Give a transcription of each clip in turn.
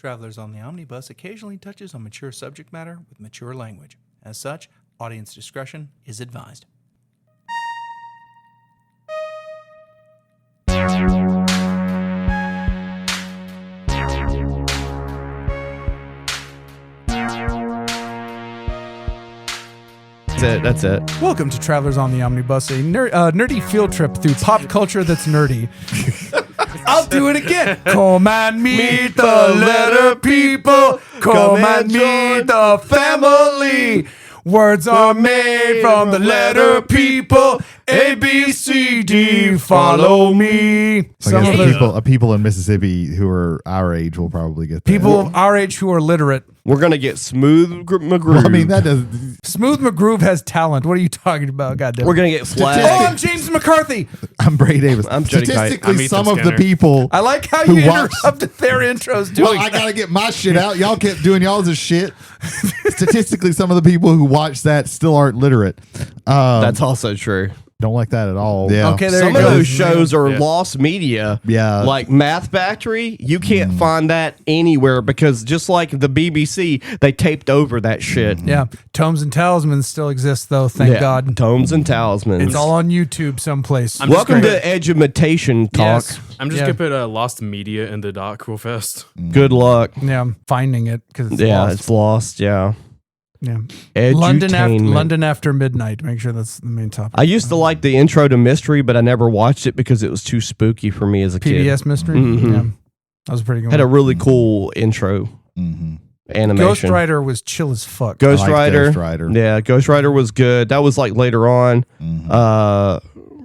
Travelers on the Omnibus occasionally touches on mature subject matter with mature language. As such, audience discretion is advised. That's it. Welcome to Travelers on the Omnibus, a nerdy field trip through pop culture that's nerdy. I'll do it again. Come and meet the letter people. Come and meet the family. Words are made from the letter people. A, B, C, D, follow me. Some of the people in Mississippi who are our age will probably get that. People of our age who are literate. We're going to get Smooth McGroove. Well, I mean, that does. Smooth McGroove has talent. What are you talking about? Goddamn. We're going to get flagged. Oh, I'm James McCarthy. I'm Brady Davis. I'm Jody. Statistically, some of the people. I like how you interrupted their intros. Well, I got to get my shit out. Y'all kept doing y'all's shit. Statistically, some of the people who watch that still aren't literate. That's also true. Don't like that at all. Yeah. Okay, there Some you of go. those shows are lost media. Yeah. Like Math Factory, you can't find that anywhere because just like the BBC, they taped over that shit. Yeah. Tomes and Talismans still exist, though. Thank God. Tomes and Talismans. It's all on YouTube someplace. Welcome to Edumitation Talk. Yes. I'm just going to put lost media in the doc real fast. Good luck. Yeah, I'm finding it because it's Yeah, lost. it's lost. Yeah. Yeah. Edutainment. London after midnight. Make sure that's the main topic. I used to like the intro to Mystery, but I never watched it because it was too spooky for me as a kid. PBS Mystery. Mhm. Yeah, that was a pretty good. Had a one. really cool intro animation. Ghost Rider was chill as fuck. Ghost I liked Rider. Ghost Rider. Yeah, Ghost Rider was good. That was like later on.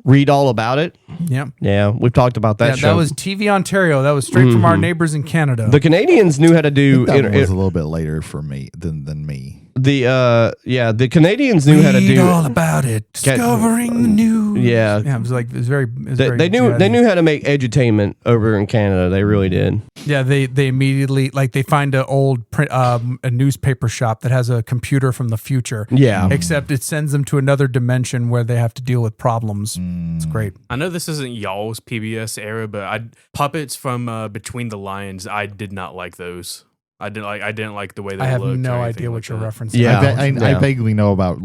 Read all about it. Yeah, Yeah, we've talked about that show. that was TV Ontario. That was straight from our neighbors in Canada. The Canadians knew how to do That one was a little bit later for me than me. the Canadians knew how to Read do all about it. Discovering the news. Yeah. It was like it was very. It was They, very they knew jazzy. how to make edutainment over in Canada. They really did. Yeah, they immediately they find an old print a newspaper shop that has a computer from the future. Yeah. Except it sends them to another dimension where they have to deal with problems. It's great. I know this isn't y'all's PBS era, but puppets from Between the Lions, I did not like those. I didn't like the way they I have looked. no or idea anything what like you're that. referencing. Yeah. I vaguely know about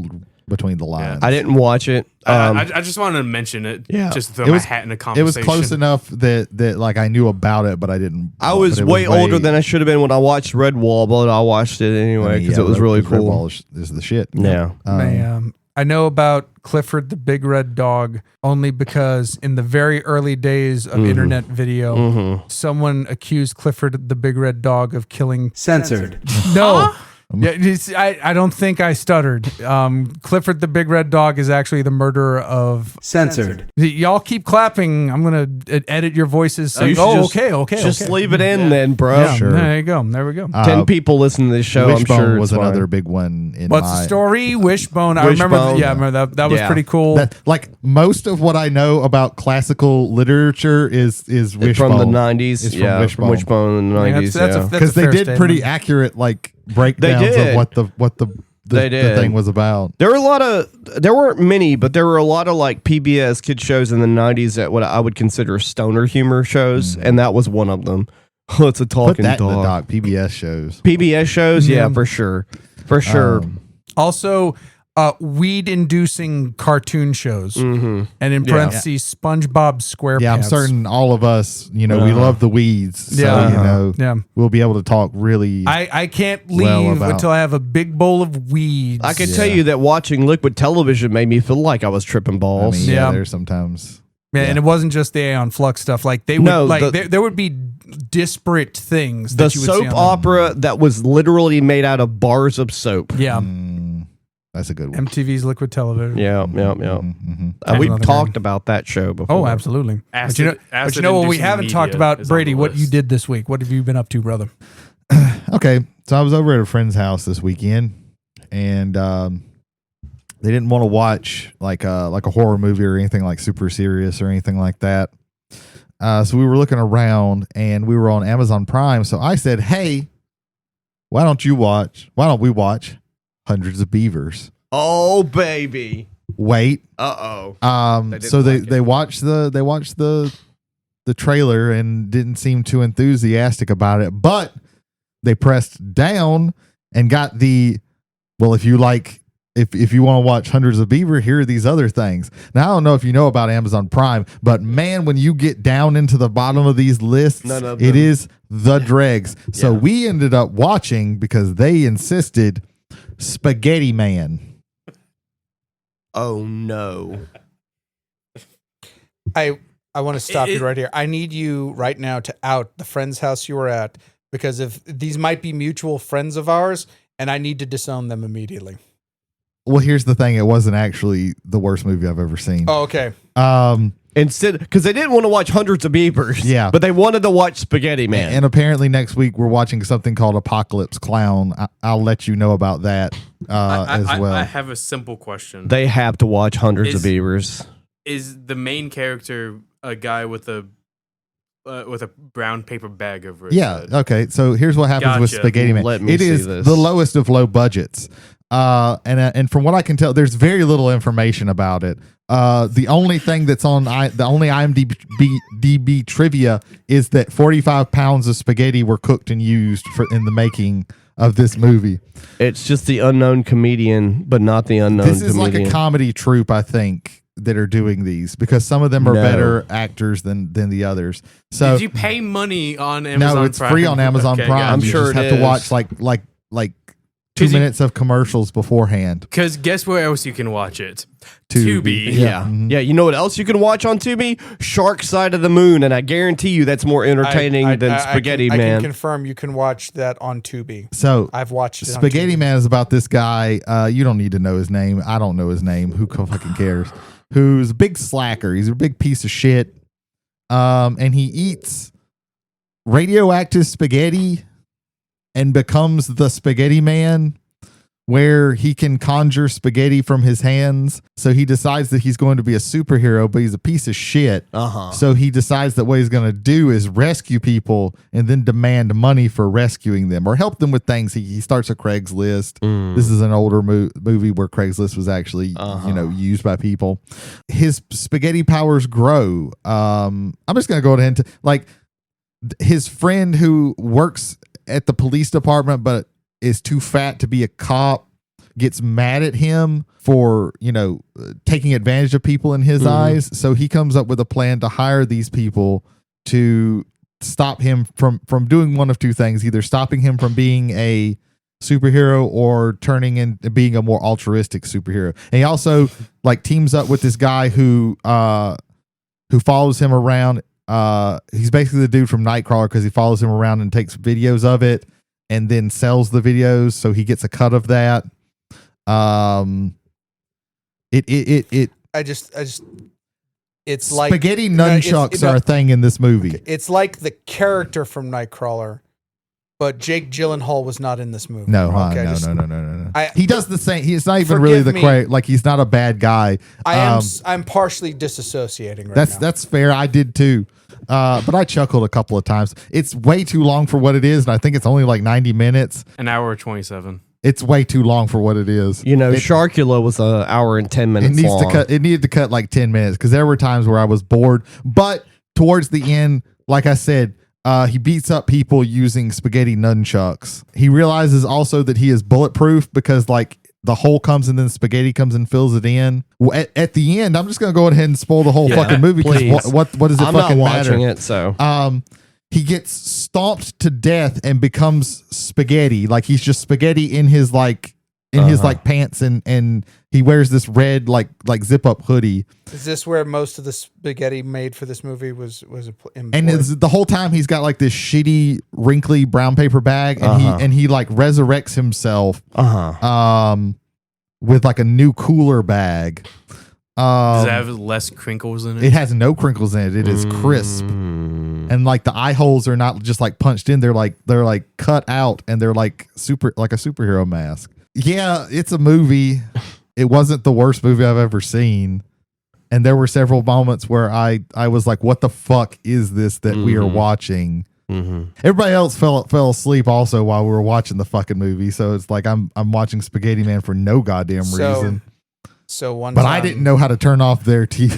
Between the Lines. I didn't watch it. I just wanted to mention it. Yeah. Just to throw It my was- hat in a It conversation. was close enough that like I knew about it, but I didn't. I was way older than I should have been when I watched Redwall, but I watched it anyway because it was really cool. Redwall is the shit. Yeah. I know about Clifford the Big Red Dog only because in the very early days of internet video, someone accused Clifford the Big Red Dog of killing. Censored. No. Yeah, I don't think I stuttered. Clifford the Big Red Dog is actually the murderer of. Censored. Y'all keep clapping. I'm gonna edit your voices. So You should just- okay. Just leave it in then, bro. Yeah, Sure. there you go. There we go. 10 people listen to this show. Wishbone I'm sure was it's fine. another big one in What's my. the story? Wishbone. I remember. Wishbone. Yeah, I remember that. That was Yeah. pretty cool. That, like most of what I know about classical literature is Wishbone. From the 90s. It's from Yeah, Wishbone. from Wishbone in the 90s. that's a yeah. Because they fair did statement. pretty accurate like breakdowns did. of what the They did. thing was about. There weren't many, but there were a lot of like PBS kid shows in the 90s that what I would consider stoner humor shows, and that was one of them. It's a Put talking that in the dog. doc. PBS shows. PBS shows, yeah, Yeah. for sure. For sure. Also, weed-inducing cartoon shows, and in parentheses, SpongeBob SquarePants. Yeah, I'm certain all of us, we love the weeds. So, Yeah. we'll be able to talk really. I can't Well, leave about- until I have a big bowl of weeds. I can tell you that watching Liquid Television made me feel like I was tripping I balls. mean, Yeah. there's sometimes. Yeah, and it wasn't just the Aeon Flux stuff. Like they would, No, there would be disparate things. The that you would see soap on opera that was literally made out of bars of soap. Yeah, That's a good one. MTV's Liquid Television. Yeah. That's We've another talked about that show before. Oh, absolutely. But you know Acid what we inducing haven't talked media about, is on Brady? the What you list. did this week? What have you been up to, brother? Okay, so I was over at a friend's house this weekend, and they didn't want to watch like a horror movie or anything like super serious or anything like that. So we were looking around, and we were on Amazon Prime. So I said, "Hey, why don't we watch Hundreds of Beavers?" Oh, baby. Wait, Uh-oh. so like it. they watched the trailer and didn't seem too enthusiastic about it, but they pressed down and got the, well, if you want to watch Hundreds of Beaver, here are these other things. Now, I don't know if you know about Amazon Prime, but man, when you get down into the bottom of these lists, it is the dregs. So we ended up watching, because they insisted, Spaghetti Man. Oh no. I want to stop you right here. I need you right now to out the friend's house you were at, because if these might be mutual friends of ours, and I need to disown them immediately. Well, here's the thing. It wasn't actually the worst movie I've ever seen. Oh, okay. Instead, because they didn't want to watch Hundreds of Beavers. Yeah. But they wanted to watch Spaghetti Man. And apparently next week we're watching something called Apocalypse Clown. I'll let you know about that as well. I have a simple question. They have to watch Hundreds of Beavers. Is the main character a guy with a brown paper bag over his Yeah. head? Okay. So here's what happens with Gotcha. Spaghetti Man. Let me It see is this. the lowest of low budgets. And from what I can tell, there's very little information about it. The only thing that's on the only IMDb trivia is that 45 pounds of spaghetti were cooked and used in the making of this movie. It's just the unknown comedian, but not the unknown This is comedian. like a comedy troupe, I think, that are doing these, because some of them are No. better actors than the others. So Did you pay money on Amazon no, it's Prime? free on Amazon Okay, Prime. I'm You sure just it have to is. watch like 2 Is he- minutes of commercials beforehand. Because guess where else you can watch it? Tubi. Yeah. Mhm. Yeah. You know what else you can watch on Tubi? Shark Side of the Moon. And I guarantee you that's more entertaining than Spaghetti I Man. can confirm you can watch that on Tubi. So I've watched it. Spaghetti on Tubi. Man is about this guy. You don't need to know his name. I don't know his name. Who fucking cares? Who's a big slacker. He's a big piece of shit. And he eats radioactive spaghetti and becomes the Spaghetti Man, where he can conjure spaghetti from his hands. So he decides that he's going to be a superhero, but he's a piece of shit. So he decides that what he's going to do is rescue people and then demand money for rescuing them or help them with things. He starts a Craigslist. This is an older movie where Craigslist was actually used by people. His spaghetti powers grow. I'm just going to go ahead and his friend who works at the police department but is too fat to be a cop gets mad at him for, taking advantage of people in his eyes. So he comes up with a plan to hire these people to stop him from doing one of two things, either stopping him from being a superhero or turning into being a more altruistic superhero. And he also teams up with this guy who follows him around. He's basically the dude from Nightcrawler, because he follows him around and takes videos of it and then sells the videos, so he gets a cut of that. It's like spaghetti nunchucks are a thing in this movie. It's like the character from Nightcrawler, but Jake Gyllenhaal was not in this movie. No, Okay, no. He does the same. He's not even really Forgive me. he's not a bad guy. I'm partially disassociating right now. That's fair. I did too. But I chuckled a couple of times. It's way too long for what it is, and I think it's only 90 minutes. An hour 27. It's way too long for what it is. Sharkula was an hour and 10 minutes long. It needed to cut 10 minutes, because there were times where I was bored. But towards the end, like I said, he beats up people using spaghetti nunchucks. He realizes also that he is bulletproof, because the hole comes and then spaghetti comes and fills it in. At the end, I'm just going to go ahead and spoil the whole fucking movie, because what does it I'm fucking not matter? watching it, so. He gets stomped to death and becomes spaghetti. He's just spaghetti in his his pants, and he wears this red zip up hoodie. Is this where most of the spaghetti made for this movie was employed? And the whole time he's got this shitty wrinkly brown paper bag, and he resurrects himself with a new cooler bag. Does it have less crinkles in it? It has no crinkles in it. It is crisp. And the eye holes are not just punched in. They're cut out, and they're a superhero mask. Yeah, it's a movie. It wasn't the worst movie I've ever seen. And there were several moments where I was like, what the fuck is this that we are watching? Everybody else fell asleep also while we were watching the fucking movie. So it's I'm watching Spaghetti Man for no goddamn reason. But I didn't know how to turn off their TV.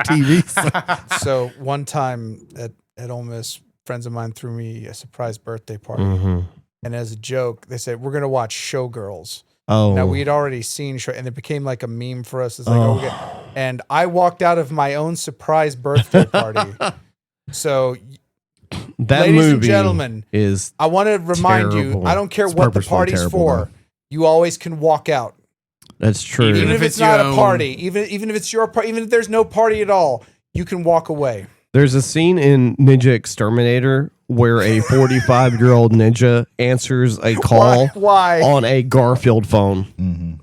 TVs. So one time at Ole Miss, friends of mine threw me a surprise birthday party. Mm-hmm. And as a joke, they said, we're going to watch Showgirls. Oh. Now, we had already seen show, and it became like a meme for us. It's like, and I walked out of my own surprise birthday party. So, that ladies movie and gentlemen, I want to remind you, I don't care what the party's for. You always can walk out. That's true. Even if it's not a party, even if it's your party, even if there's no party at all, you can walk away. There's a scene in Ninja Exterminator where a 45-year-old ninja answers a call Why? on a Garfield phone.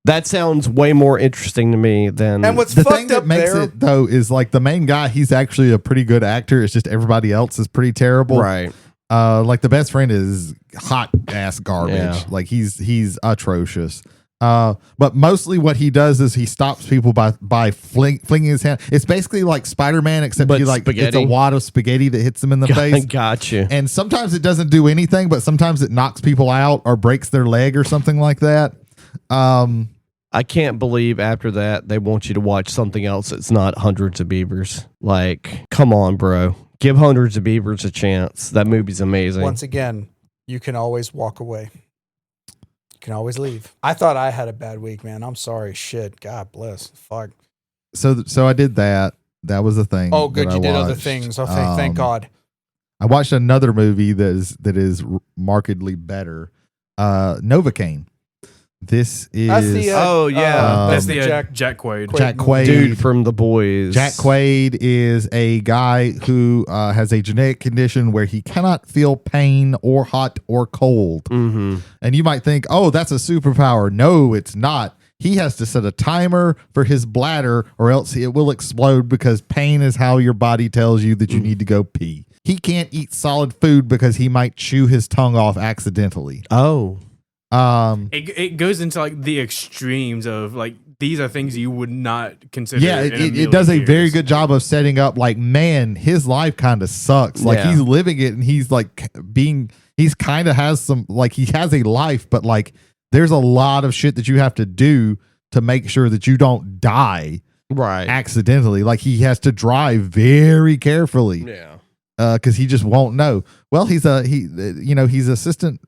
That sounds way more interesting to me than... And what's the fucked thing that up makes there, it, though, is like the main guy, he's actually a pretty good actor. It's just everybody else is pretty terrible. Right. Like the best friend is hot ass garbage. Yeah. Like he's atrocious. But mostly what he does is he stops people by flinging his hand. It's basically like Spider-Man, except But it's spaghetti? a wad of spaghetti that hits him in the face. Gotcha. And sometimes it doesn't do anything, but sometimes it knocks people out or breaks their leg or something like that. I can't believe after that they want you to watch something else that's not Hundreds of Beavers. Like, come on, bro. Give Hundreds of Beavers a chance. That movie's amazing. once again, you can always walk away. You can always leave. I thought I had a bad week, man. I'm sorry. Shit. God bless. Fuck. So I did that. That was the thing. Oh, good. that You I did other watched. things. Oh, thank God. I watched another movie that is markedly better. Novocaine. This is That's the, That's the Jack Quaid. Jack Quaid. Dude from The Boys. Jack Quaid is a guy who has a genetic condition where he cannot feel pain or hot or cold. Mm-hmm. And you might think, oh, that's a superpower. No, it's not. He has to set a timer for his bladder or else it will explode because pain is how your body tells you that you need to go pee. He can't eat solid food because he might chew his tongue off accidentally. Oh. It goes into like the extremes of like these are things you would not consider. Yeah, in a it million does a years. very good job of setting up like, man, his life kind of sucks. Like Yeah. he's living it and he's like he's kind of has some, like he has a life, but like there's a lot of shit that you have to do to make sure that you don't die Right. accidentally. Like he has to drive very carefully. Yeah. Because he just won't know. Well, he's assistant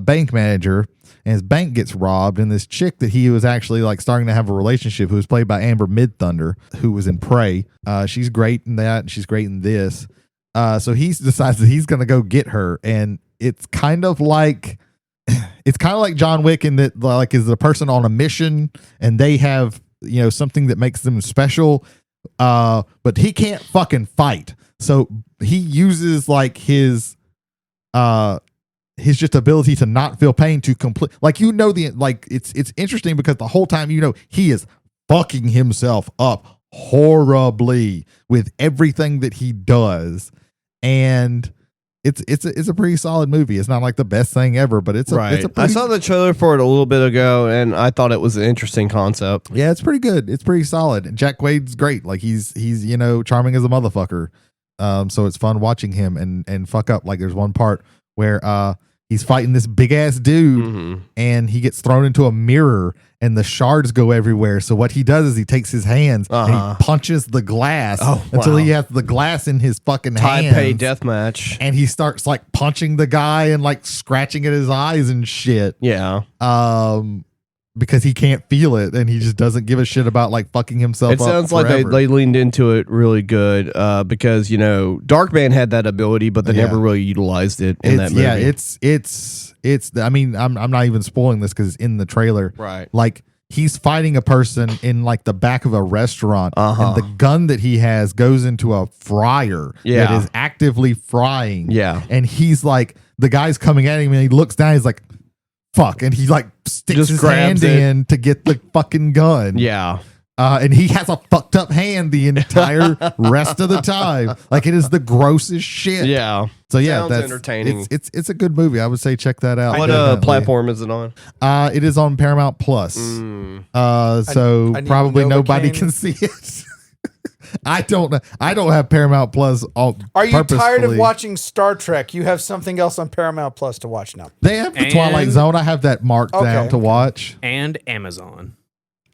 bank manager, and his bank gets robbed. And this chick that he was actually like starting to have a relationship, who was played by Amber Midthunder, who was in Prey. She's great in that, and she's great in this. So he decides that he's going to go get her, and it's kind of like John Wick in that like is a person on a mission, and they have something that makes them special. But he can't fucking fight. So he uses like his just ability to not feel pain to complete, like, it's interesting because the whole time, he is fucking himself up horribly with everything that he does. And it's a pretty solid movie. It's not like the best thing ever, but it's a I pretty, saw the trailer for it a little bit ago, and I thought it was an interesting concept. yeah, it's pretty good. It's pretty solid. And Jack Quaid's great. Like he's charming as a motherfucker. So it's fun watching him and fuck up. Like there's one part where he's fighting this big ass dude and he gets thrown into a mirror and the shards go everywhere. So what he does is he takes his hands and he punches the glass until he has the glass in his fucking hands. Taipei deathmatch. And he starts like punching the guy and like scratching at his eyes and shit. Yeah. Because he can't feel it and he just doesn't give a shit about like fucking himself up. It sounds like forever. they leaned into it really good because Darkman had that ability, but they never really utilized it in that movie. Yeah, it's. I mean, I'm not even spoiling this because it's in the trailer. Right. Like he's fighting a person in like the back of a restaurant, and the gun that he has goes into a fryer that is actively frying. Yeah. And he's like, the guy's coming at him, and he looks down. He's like, "Fuck!" And he like sticks Just his grabs hand in to get the fucking gun. Yeah. And he has a fucked up hand the entire rest of the time. Like it is the grossest shit. Yeah. So yeah, Sounds that's entertaining. It's a good movie. I would say check that out. What definitely. platform is it on? It is on Paramount Plus. Mm. So I need probably nobody Novocaine. can see it. I don't have Paramount Plus. Are you tired of purposefully. watching Star Trek? You have something else on Paramount Plus to watch now. They have the And- Twilight Zone. I have that marked Okay. down to watch. And Amazon.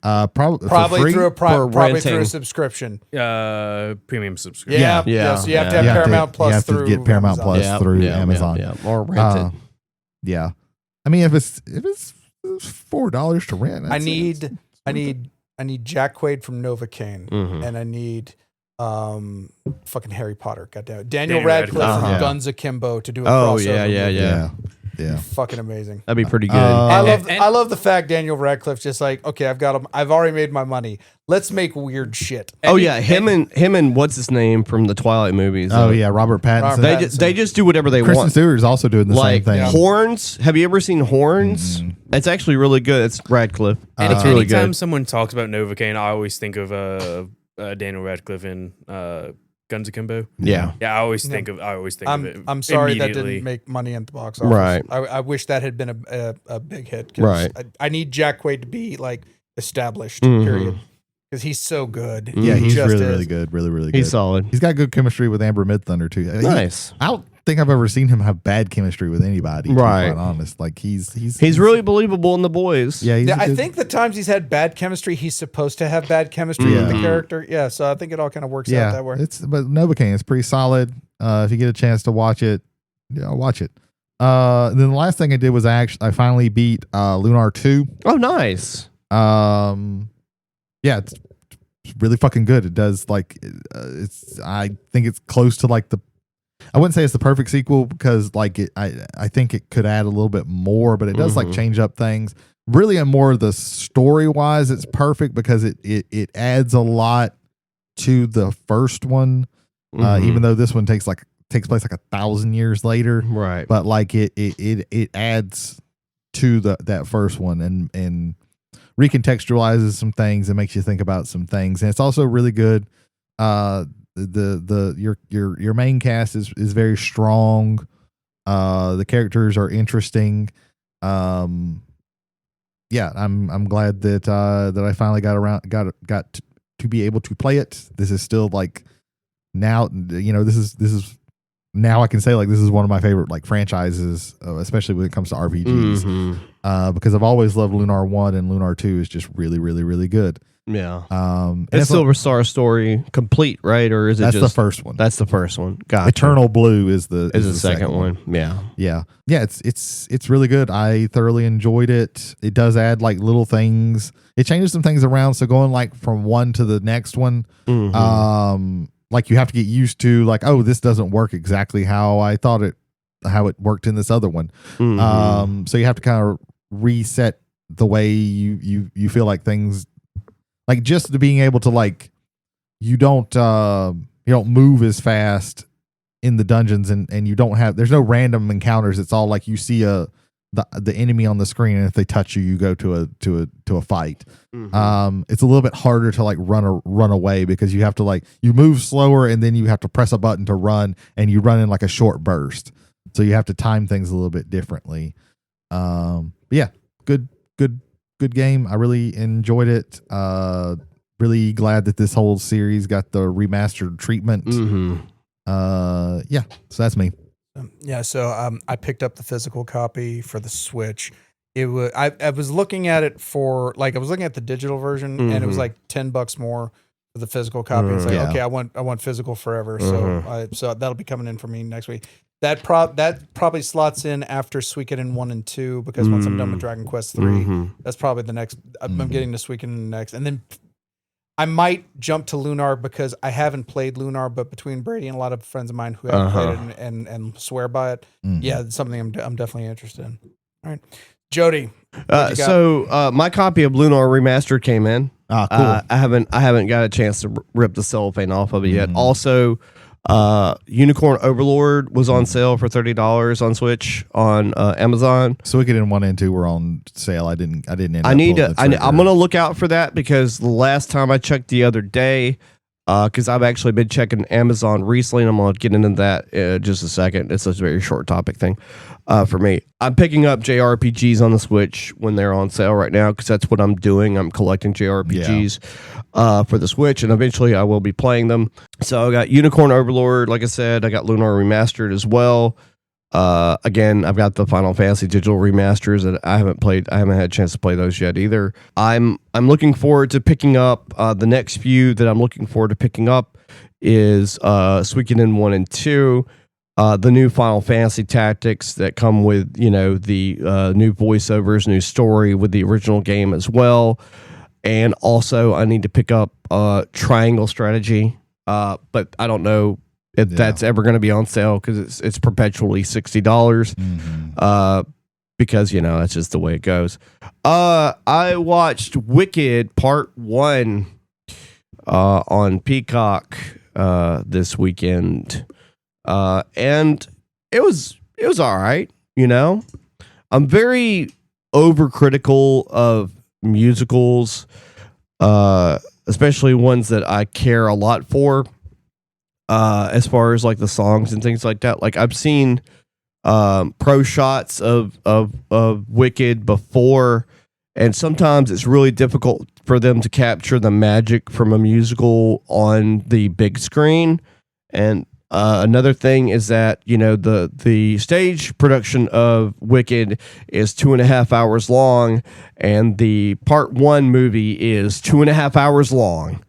Probably through a probably through a renting. subscription. Premium subscription. Yeah. Yeah. So you have to have Paramount Plus you have through to get Paramount Amazon. Plus through Amazon. Yeah, or rent it. Yeah, I mean, if it's $4 to rent, I need Jack Quaid from Novocaine, Mhm. and I need fucking Harry Potter. Goddamn it. Daniel Daniel Radcliffe Radcliffe. from Yeah. Guns Akimbo to do a Oh, crossover. yeah. movie. yeah. Fucking amazing. That'd be pretty good. I love the fact Daniel Radcliffe's just like, okay, I've already made my money. Let's make weird shit. him and what's his name from the Twilight movies. Oh yeah, Robert Pattinson. Robert They just do whatever they Kristen want. Stewart is also doing the Like same thing. Horns. Have you ever seen Horns? It's actually really good. It's Radcliffe. It's really Anytime good. someone talks about Novocaine, I always think of Daniel Radcliffe in Guns Akimbo. Yeah. Yeah, I always think of it. I'm sorry that immediately. didn't make money at the box office. Right. I wish that had been a big hit. 'Cause Right. I need Jack Quaid to be like established. Mhm. Period. Because he's so good. Yeah, He he's just really, is. really good. Really, really good. He's solid. He's got good chemistry with Amber Midthunder too. Nice. I don't think I've ever seen him have bad chemistry with anybody. To be Right. quite honest. Like he's Really believable in The Boys. Yeah, Yeah, I think the times he's had bad chemistry, he's supposed to have bad chemistry with the Mhm. character. Yeah, so I think it all kind of works out that way. But Novocaine is pretty solid. If you get a chance to watch it, watch it. Then the last thing I did was I finally beat Lunar 2. Oh, nice. Yeah, it's really fucking good. It does like I think it's close to like I wouldn't say it's the perfect sequel because like I think it could add a little bit more, but it does like change up things. Really, and more of the story wise, it's perfect because it adds a lot to the first one. Even though this one takes place like 1,000 years later, Right. but like it adds to that first one and recontextualizes some things and makes you think about some things, and it's also really good. Your main cast is very strong. The characters are interesting. I'm glad that I finally got to be able to play it. This is still like now, this is now I can say like this is one of my favorite like franchises, especially when it comes to RPGs. Because I've always loved Lunar 1 and Lunar 2 is just really, really, really good. Yeah. And It's Silver Star story complete, right? Or is it that's just the first one. That's the first one. Gotcha. Eternal Blue is the second one. Yeah. Yeah. It's really good. I thoroughly enjoyed it. It does add like little things. It changes some things around. So going like from one to the next one, like you have to get used to like, oh, this doesn't work exactly how I thought how it worked in this other one. So you have to kind of reset the way you feel like things, like just to being able to like, you don't move as fast in the dungeons and there's no random encounters. It's all like you see the enemy on the screen, and if they touch you, you go to a fight. It's a little bit harder to like run away because you have to like you move slower and then you have to press a button to run, and you run in like a short burst. So you have to time things a little bit differently. But yeah, good game. I really enjoyed it. Really glad that this whole series got the remastered treatment. Yeah, so that's me. Yeah, so I picked up the physical copy for the Switch. It was I was looking at it for like I was looking at the digital version, and it was like $10 more for the physical copy. It's like Yeah. okay, I want physical forever. So that'll be coming in for me next week. That probably slots in after Suikoden 1 and 2 because once I'm done with Dragon Quest 3, that's probably the next. I'm getting to Suikoden next, and then I might jump to Lunar because I haven't played Lunar, but between Brady and a lot of friends of mine who have played it and swear by it, yeah, it's something I'm definitely interested in. All right, Jody. So my copy of Lunar Remastered came in. Ah, cool. I haven't got a chance to rip the cellophane off of it yet. Also, Unicorn Overlord was on sale for $30 on Switch on Amazon. Suikoden 1 and 2 were on sale. I didn't end up I'm pulling the trigger. gonna look out for that because the last time I checked the other day, because I've actually been checking Amazon recently, and I'm gonna get into that in just a second. It's a very short topic thing for me. I'm picking up JRPGs on the Switch when they're on sale right now because that's what I'm doing. I'm collecting JRPGs for the Switch, and eventually I will be playing them. So I got Unicorn Overlord, like I said. I got Lunar Remastered as well. Again, I've got the Final Fantasy digital remasters that I haven't played. I haven't had a chance to play those yet either. I'm looking forward to picking up the next few that I'm looking forward to picking up is Suikoden 1 and 2, the new Final Fantasy Tactics that come with, the new voiceovers, new story with the original game as well. And also I need to pick up Triangle Strategy, but I don't know if that's ever going to be on sale because it's perpetually $60 because, that's just the way it goes. I watched Wicked Part 1 on Peacock this weekend, and it was all right. I'm very overcritical of musicals, especially ones that I care a lot for, as far as like the songs and things like that. Like I've seen pro shots of Wicked before, and sometimes it's really difficult for them to capture the magic from a musical on the big screen. And another thing is that the stage production of Wicked is 2.5 hours long, and the Part 1 movie is 2.5 hours long.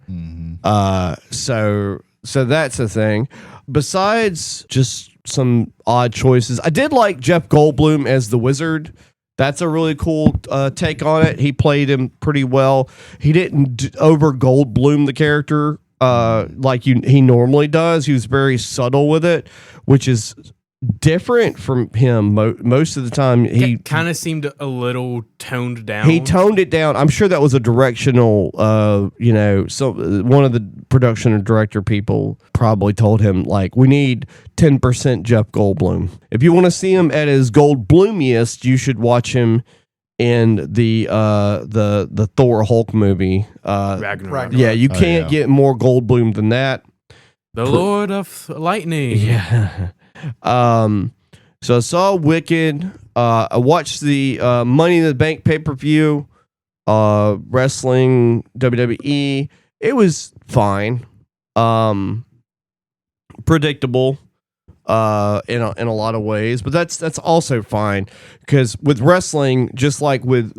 So that's the thing. Besides just some odd choices, I did like Jeff Goldblum as the wizard. That's a really cool take on it. He played him pretty well. He didn't over Goldblum the character like he normally does. He was very subtle with it, which is different from him. Most of the time, he kind of seemed a little toned down. He toned it down. I'm sure that was a directional. So one of the production and director people probably told him like, we need 10% Jeff Goldblum. If you want to see him at his Goldblumiest, you should watch him in the Thor Hulk movie. Ragnarok. Yeah, you can't get more Goldblum than that. The Lord of Lightning. Yeah. So I saw Wicked. I watched the Money in the Bank pay-per-view, wrestling, WWE. It was fine. Predictable in a lot of ways, but that's also fine because with wrestling, just like with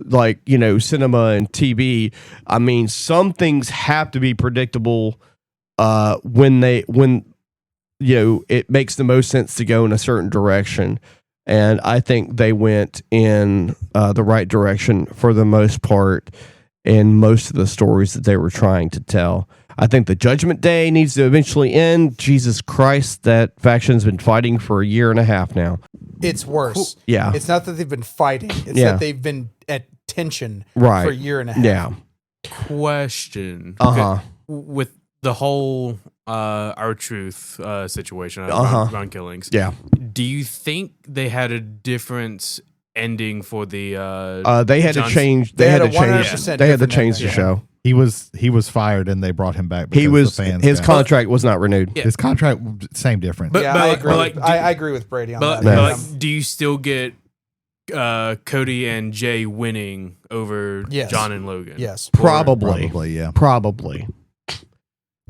cinema and TV, I mean, some things have to be predictable when it makes the most sense to go in a certain direction. And I think they went in the right direction for the most part in most of the stories that they were trying to tell. I think the Judgment Day needs to eventually end. Jesus Christ, that faction's been fighting for 1.5 years now. It's worse. Yeah. It's not that they've been fighting. It's that they've been at tension for 1.5 years. Yeah. Question. With the whole Our Truth situation around killings. Yeah. Do you think they had a different ending for the they had to change they had to change the show. He was fired and they brought him back because the fans his contract was not renewed. His contract, same difference. I agree with Brady on that. But do you still get Cody and Jay winning over John and Logan? Yes. Probably, yeah. Probably.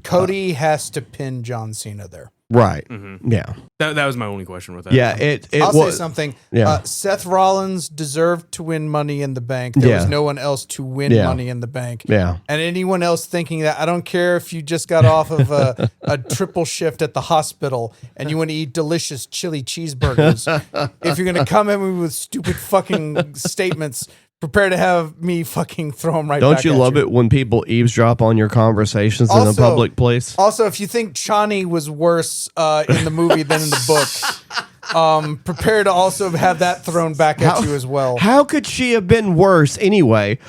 Cody has to pin John Cena there. Right. Mm-hmm. Yeah. That was my only question with that. Yeah. I'll say something. Yeah. Seth Rollins deserved to win Money in the Bank. There was no one else to win Money in the Bank. Yeah. And anyone else thinking that, I don't care if you just got off of a triple shift at the hospital and you want to eat delicious chili cheeseburgers. If you're going to come at me with stupid fucking statements, prepare to have me fucking throw them right back at you. Don't you love it when people eavesdrop on your conversations in a public place? Also, if you think Chani was worse in the movie than in the book, prepare to also have that thrown back at you as well. How could she have been worse anyway?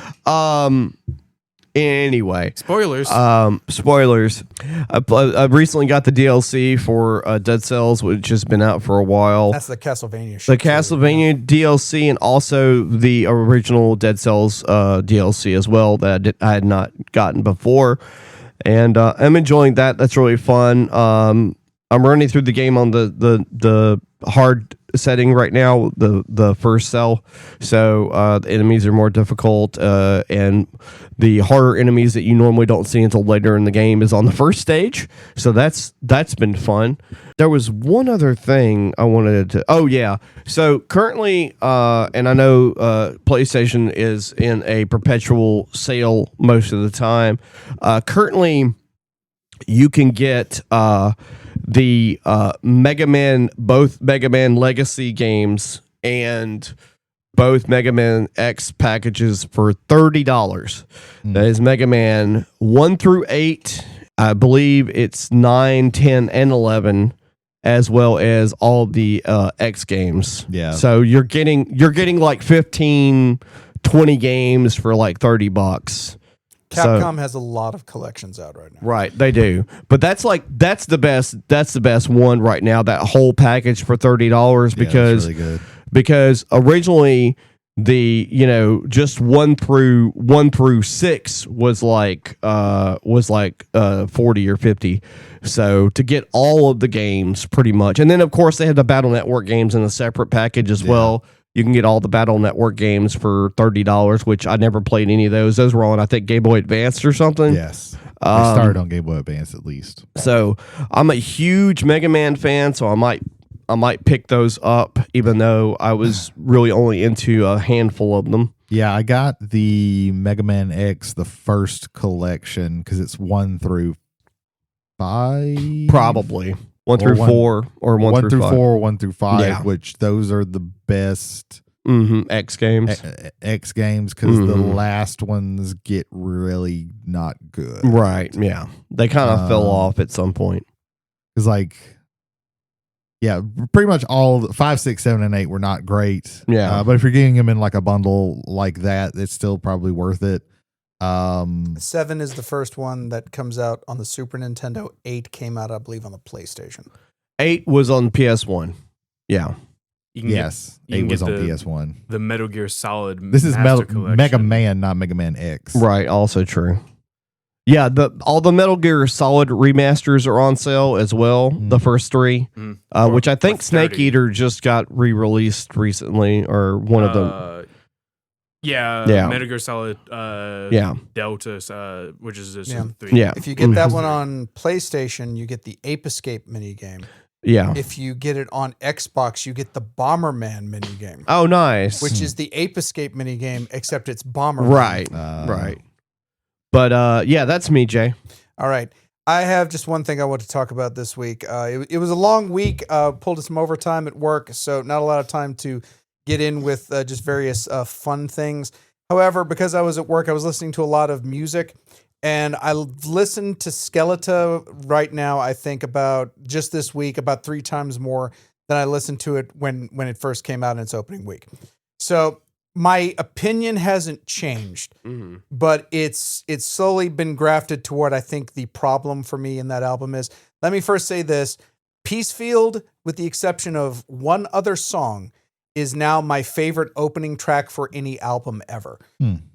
Spoilers. Spoilers. I recently got the DLC for Dead Cells, which has been out for a while. That's the Castlevania shit. The Castlevania DLC and also the original Dead Cells DLC as well that I had not gotten before. And I'm enjoying that. That's really fun. I'm running through the game on the hard setting right now, the first cell. So the enemies are more difficult, and the harder enemies that you normally don't see until later in the game is on the first stage. So that's been fun. There was one other thing I wanted to. Oh yeah. So currently, and I know PlayStation is in a perpetual sale most of the time. Currently, you can get the Mega Man, both Mega Man Legacy games and both Mega Man X packages for $30. That is Mega Man 1 through 8. I believe it's 9, 10, and 11, as well as all the X games. Yeah. So you're getting like 15, 20 games for like $30. Capcom has a lot of collections out right now. Right, they do. But that's the best one right now, that whole package for $30 because really good. because originally the just 1 through 6 was like 40 or 50. So to get all of the games pretty much. And then of course they have the Battle Network games in a separate package as well. You can get all the Battle Network games for $30, which I never played any of those. Those were on, I think, Game Boy Advance or something. Yes. They started on Game Boy Advance at least. So I'm a huge Mega Man fan, so I might pick those up, even though I was really only into a handful of them. Yeah, I got the Mega Man X, the first collection, because it's 1 through 5. Probably 1 through 4 or 1 through 5. 4 or 1 through 5, Yeah. which those are the best X games. X games because the last ones get really not good. Right, yeah. They kind of fell off at some point. Because pretty much all 5, 6, 7, and 8 were not great. Yeah. But if you're getting them in like a bundle like that, it's still probably worth it. 7 is the first one that comes out on the Super Nintendo. 8 came out, I believe, on the PlayStation. 8 was on PS1. Yeah. You can Yes, get, you 8 can was get on the, PS1. The Metal Gear Solid. This is Master Collection. Mega Man, not Mega Man X. Right, also true. Yeah, all the Metal Gear Solid remasters are on sale as well, the first 3, which I think Snake Eater just got re-released recently, or one of them. Yeah, Metal Gear Solid Delta, which is this 3. Yeah. If you get that one on PlayStation, you get the Ape Escape minigame. Yeah. If you get it on Xbox, you get the Bomberman minigame. Oh, nice. Which is the Ape Escape minigame, except it's Bomberman. Right. Right. But yeah, that's me, Jay. All right. I have just one thing I want to talk about this week. It was a long week. Pulled some overtime at work, so not a lot of time to get in with just various fun things. However, because I was at work, I was listening to a lot of music, and I listened to Skeleta right now, I think about just this week, about 3 times more than I listened to it when it first came out in its opening week. So my opinion hasn't changed, but it's slowly been grafted to what I think the problem for me in that album is. Let me first say this. Peacefield, with the exception of one other song, is now my favorite opening track for any album ever.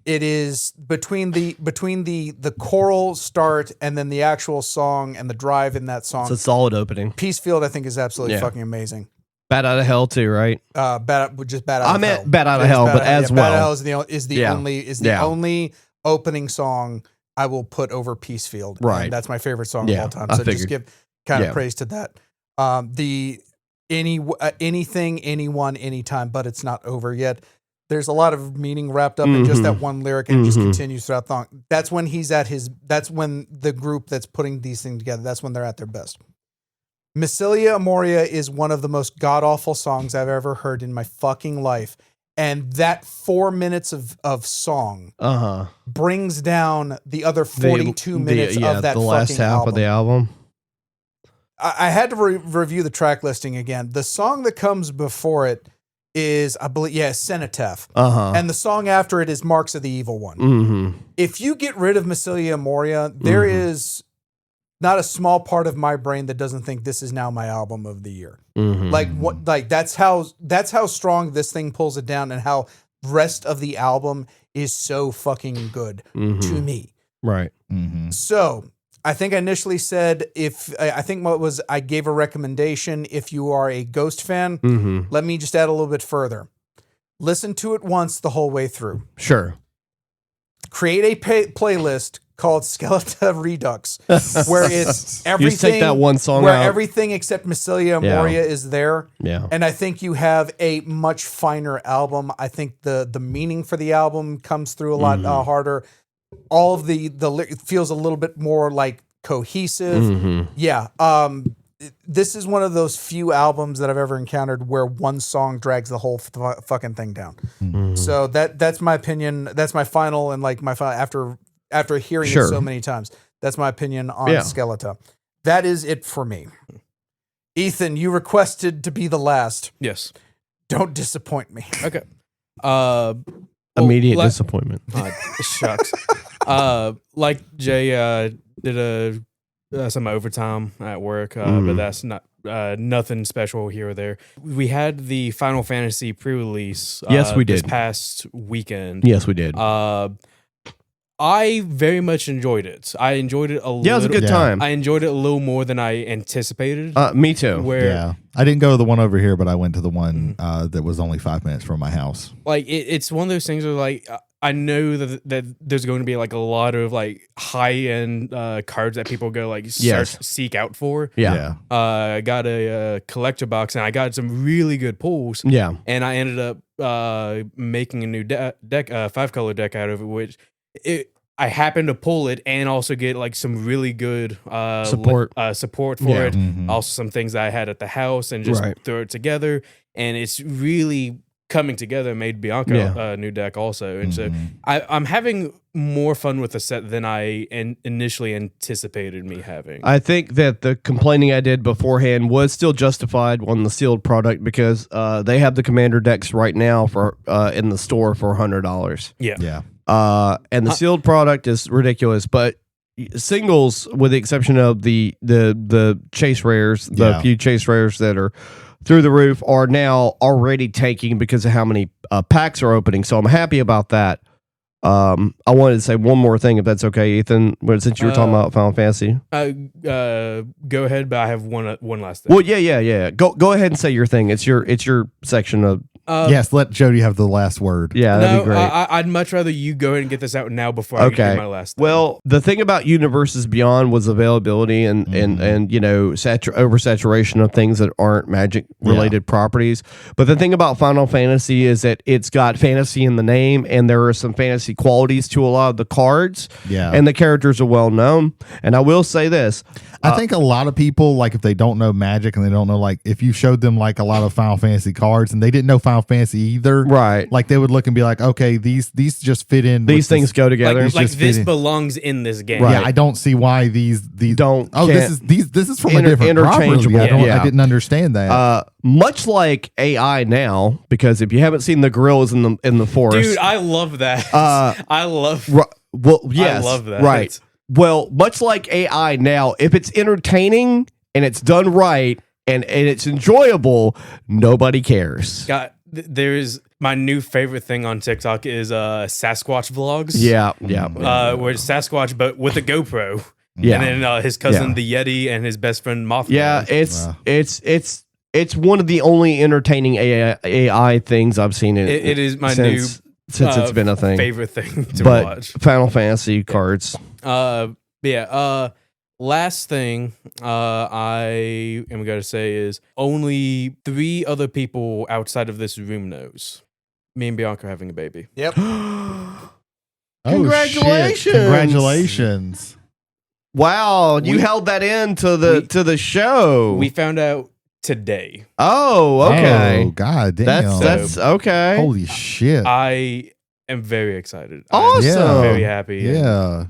It is between the choral start and then the actual song and the drive in that song. It's a solid opening. Peacefield, I think, is absolutely fucking amazing. Bat Out of Hell too, right? Bat Out of Hell. I meant Bat Out of Hell, but as well. Bat Out of Hell is the only opening song I will put over Peacefield. Right. And that's my favorite song of all time. So just give kind of praise to that. Anything, anyone, anytime, but it's not over yet. There's a lot of meaning wrapped up in just that one lyric, and it just continues throughout the song. That's when that's when the group that's putting these things together, that's when they're at their best. Missilia Amoria is one of the most god-awful songs I've ever heard in my fucking life. And that 4 minutes of song brings down the other 42 minutes of that the fucking last half album. of the album. I had to review the track listing again. The song that comes before it is, I believe, Cenotaph. And the song after it is Marks of the Evil One. If you get rid of Missilia Moria, there is not a small part of my brain that doesn't think this is now my album of the year. That's how strong this thing pulls it down, and how rest of the album is so fucking good to me. Right. So I think I initially said I think what was I gave a recommendation if you are a Ghost fan. Mm-hmm. Let me just add a little bit further. Listen to it once the whole way through. Sure. Create a playlist called Skeleta Redux, where it's everything. You just take that one song where out. everything except Mycelia Yeah. Moria is there. Yeah. And I think you have a much finer album. I think the meaning for the album comes through a lot harder. All of the it feels a little bit more like cohesive. Mm-hmm. Yeah. This is one of those few albums that I've ever encountered where one song drags the whole fucking thing down. Mm-hmm. So that's my opinion. That's my final and like my final after hearing Sure. it so many times. That's my opinion on Yeah. Skeleta. That is it for me. Ethan, you requested to be the last. Yes. Don't disappoint me. Okay. Immediate la- disappointment. Shucks. Like Jay did some overtime at work, but that's not nothing special here or there. We had the Final Fantasy pre-release. Yes, we this did. past weekend. Yes, we did. I very much enjoyed it. I enjoyed it a little. Yeah, it was a good Yeah. time. I enjoyed it a little more than I anticipated. Me too. Where Yeah. I didn't go to the one over here, but I went to the one that was only 5 minutes from my house. like it's one of those things where like I know that there's going to be like a lot of like high end cards that people go like seek out for. Yeah. I got a collector box and I got some really good pulls. Yeah. And I ended up making a new deck, 5-color deck out of it, which I happened to pull it and also get like some really good Support. support for Yeah. it. Mhm. Also some things that I had at the house and just Right. throw it together. And it's really coming together and made Bianca a new deck also. And so I'm having more fun with the set than I initially anticipated me having. I think that the complaining I did beforehand was still justified on the sealed product because they have the commander decks right now for in the store for $100. yeah. Yeah. And the sealed product is ridiculous, but singles, with the exception of the chase rares, the Yeah. few chase rares that are through the roof, are now already taking because of how many packs are opening. So I'm happy about that. I wanted to say one more thing, if that's okay, Ethan. Since you were talking about Final Fantasy. Go ahead, but I have one last thing. Well, yeah. Go ahead and say your thing. It's your section of. Yes, let Jody have the last word. Yeah, that'd No, be great. I'd much rather you go ahead and get this out now before I do my last thing. Well, the thing about Universes Beyond was availability and oversaturation of things that aren't magic related properties. But the thing about Final Fantasy is that it's got fantasy in the name, and there are some fantasy qualities to a lot of the cards. Yeah. And the characters are well known. And I will say this. I think a lot of people, like, if they don't know Magic and they don't know, like, if you showed them like a lot of Final Fantasy cards and they didn't know Final Fantasy either, Right. Like, they would look and be like, okay, these just fit in. These things go together. like just this fitting. belongs in this game. Right. Yeah, I don't see why these Don't- Oh, can't- this is from a different property. interchangeable. Yeah. I didn't understand that. Much like AI now, because if you haven't seen the gorillas in the forest, Dude, I love that. I love well, yes, love that. Right. Well, much like AI now, if it's entertaining and it's done right and it's enjoyable, nobody cares. there's my new favorite thing on TikTok is Sasquatch vlogs. Yeah. Where it's Sasquatch but with a GoPro. Yeah. And then his cousin the Yeti and his best friend Mothman. Yeah, it's one of the only entertaining AI things I've seen. It is my since it's been a thing. favorite thing to But watch. Final Fantasy cards. Last thing I am going to say is only 3 other people outside of this room knows. Me and Bianca are having a baby. Yep. Oh, Congratulations. shit. Congratulations. Wow, you We- held that in to the show. We found out today. Oh, okay. Oh, God damn. That's okay. Holy shit. I am very excited. Awesome. I'm very happy. Yeah.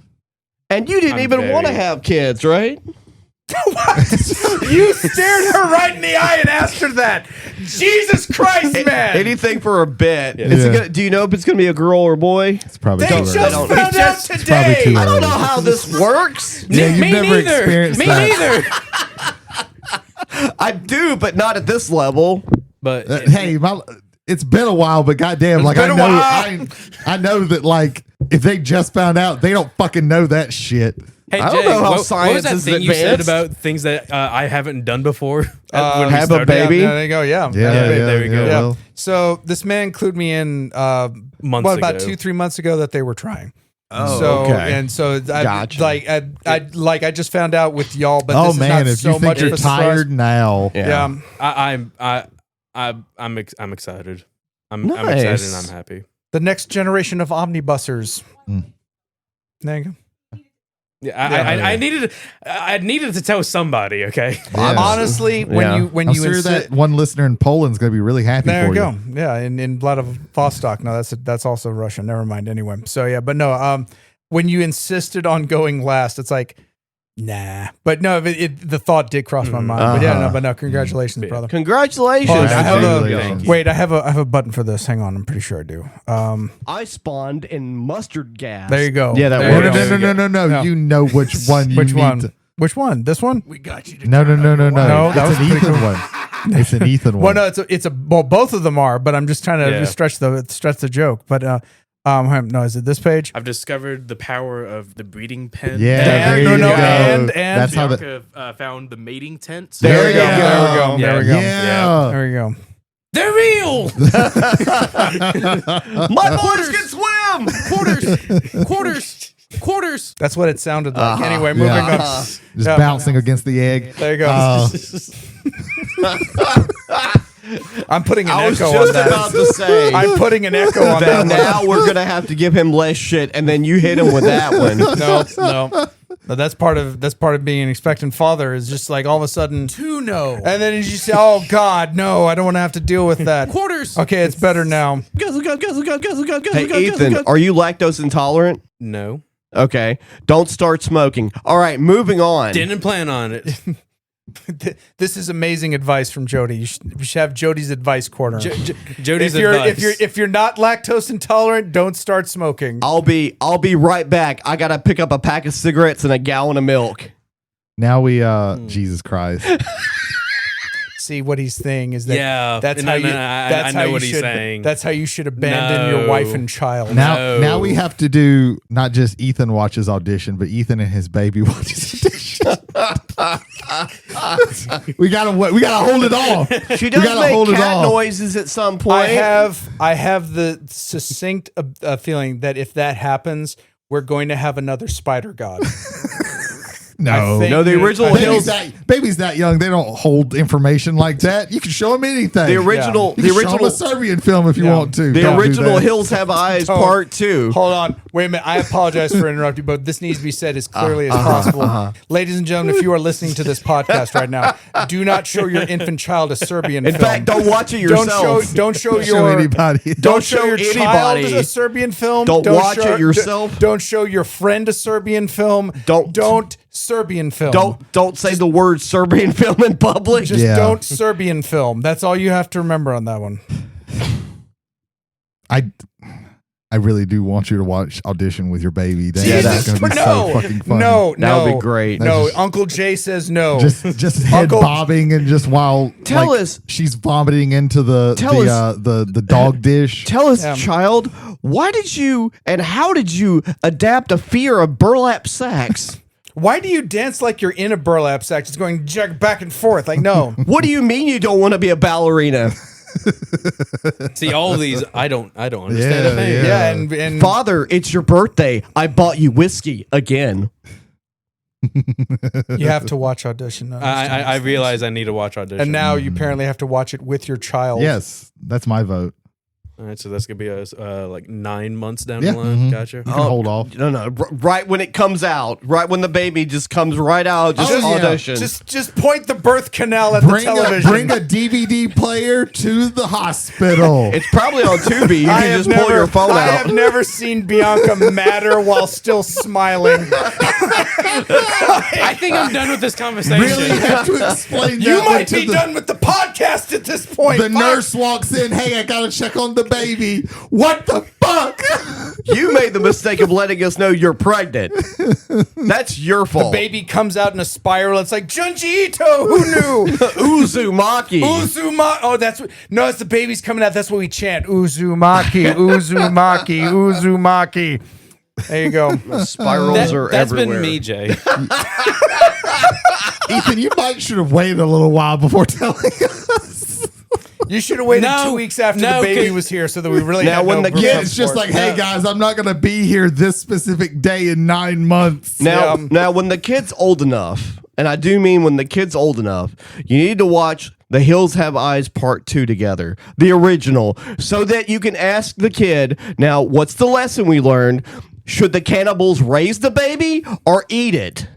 And you didn't I'm even want to very- have kids, right? You stared her right in the eye and asked her that. Jesus Christ, man. Anything for a bit. Yeah. Is it Yeah. do you know if it's going to be a girl or a boy? It's probably They too just early. found out It's probably today. too I don't know early. how this works. Yeah, you've Me never neither. experienced Me that. neither. I do, but not at this level. But Hey, it's been a while, but goddamn, like been I a know, while. I know that, like, if they just found out, they don't fucking know that shit. Hey, I don't Jay, know how what was science that is thing you said advanced. about things that I haven't done before? when we have a started? baby? Yeah, there you go. Yeah. there we go. Yeah. Well, So this man clued me in Months about ago. 2-3 months ago that they were trying. Oh, so okay. and so I Gotcha. I just found out with y'all, but oh this is man, not if so you much think of you're a tired now, Yeah. I'm excited. I'm Nice. excited and I'm happy. The next generation of omnibusers. There you go. Yeah, I needed to tell somebody. Okay. Yeah. Honestly, Yeah. when I'm you sure insist, that one listener in Poland's going to be really happy there for you you. go. Yeah, in Vladivostok. No, that's also Russian. Never mind. Anyway, so yeah, but no. When you insisted on going last, it's like, nah. But no, the thought did cross my mind. But yeah, no. Congratulations, Yeah. brother. Congratulations. Hold on, I have Congratulations. Wait, I have a button for this. Hang on, I'm pretty sure I do. I spawned in mustard gas. There you go. Yeah, that There No, you works. go. no. No. You know which one you Which need one? to. Which one? This one? We got you. To No. No, that was It's an pretty Ethan cool. one. It's an Ethan Well, one. no, well, both of them are, but I'm just trying to Yeah. stretch the joke. But no, is it this page? I've discovered the power of the breeding pen. Yeah, And- there no, you no, go. and- That's how the. Bianca found the mating tents. There we go. Yeah. There we go. There we go. Yeah. There we go. They're real. My boys can swim. Quarters. That's what it sounded like. Uh-huh. Anyway, moving Yeah. on. Just Yeah. bouncing against the egg. There you go. I'm putting an I was echo on just that. about to say I'm putting an echo on that. that now we're going to have to give him less shit, and then you hit him with that one. No. But that's part of being an expectant father is just like all of a sudden no. and then you just say, oh God, no, I don't want to have to deal with that. Quarters. Okay, it's better now. Hey, Ethan, are you lactose intolerant? No. Okay. Don't start smoking. All right, moving on. Didn't plan on it. This is amazing advice from Jody. You should have Jody's advice corner. Jody's if advice. you're not lactose intolerant, don't start smoking. I'll be right back. I got to pick up a pack of cigarettes and a gallon of milk. Now we, Jesus Christ. See what he's saying is that Yeah. that's No, how no, you no, I that's know how you what he's should saying. that's how you should abandon your wife and child. Now we have to do not just Ethan watches audition, but Ethan and his baby watches audition. we gotta hold it off. She does gotta make hold it cat off. noises at some point. I have the succinct feeling that if that happens, we're going to have another spider god. No, think- No, the original Hills. baby's that young. They don't hold information like that. You can show them anything. The original, You the can show 'em original, a Serbian film if you Yeah. want to. the Don't do original that. Hills Have Eyes Don't. Part 2. Hold on. Wait a minute. I apologize for interrupting, but this needs to be said as clearly as possible. Ladies and gentlemen, if you are listening to this podcast right now, do not show your infant child a Serbian In film. fact, don't watch it Don't yourself. don't show Show your anybody. Don't show show your child anybody. a Serbian film. Don't watch show- it yourself. Don't show your friend a Serbian film. Don't Serbian film. Don't say the word Serbian film in public. Just Yeah. don't Serbian film. That's all you have to remember on that one. I really do want you to watch audition with your baby. Damn, Yeah, that's that's- gonna be so fucking funny. No, That would no. be great. No, That's just- Uncle Jay says no. Just head Uncle- bobbing and just while Tell like, us- she's vomiting into the dog dish. Tell us, Yeah. child, why did you and how did you adapt a fear of burlap sacks? Why do you dance like you're in a burlap sack, just going back and forth? Like, no. What do you mean you don't want to be a ballerina? See all of these. I don't understand a thing. Yeah, and Father, it's your birthday. I bought you whiskey again. you have to watch audition. I realize I need to watch audition. and now you apparently have to watch it with your child. Yes, that's my vote. All right, so that's gonna be like 9 months down Yeah, the line. mhm. Gotcha. You can hold off. No. Right when it comes out, right when the baby just comes right out, just Oh, yeah. audition. Just point the birth canal at the television. Bring a DVD player to the hospital. It's probably on Tubi. You can just pull your phone I out. have never seen Bianca matter while still smiling. I think I'm done with this conversation. really have to explain You that one might to be the, done with the podcast at this point. the Fuck. nurse walks in. Hey, I gotta check on the baby. What the fuck? You made the mistake of letting us know you're pregnant. That's your fault. Baby comes out in a spiral. It's like Junji Ito. Who knew? Uzumaki. Uzumaki. Oh, that's what. No, it's the baby's coming out. That's what we chant. Uzumaki. Uzumaki. Uzumaki. There you go. Spirals are That's everywhere. been me, Jay. Ethan, you might should have waited a little while before telling us. You should have waited No, 2 weeks after no, the baby 'cause- was here so that we really Now, had when no the proof kid- of It's just support. like, hey guys, I'm not gonna be here this specific day in 9 months. Now, when the kid's old enough, and I do mean when the kid's old enough, you need to watch The Hills Have Eyes Part 2 together, the original, so that you can ask the kid, now, what's the lesson we learned? Should the cannibals raise the baby or eat it?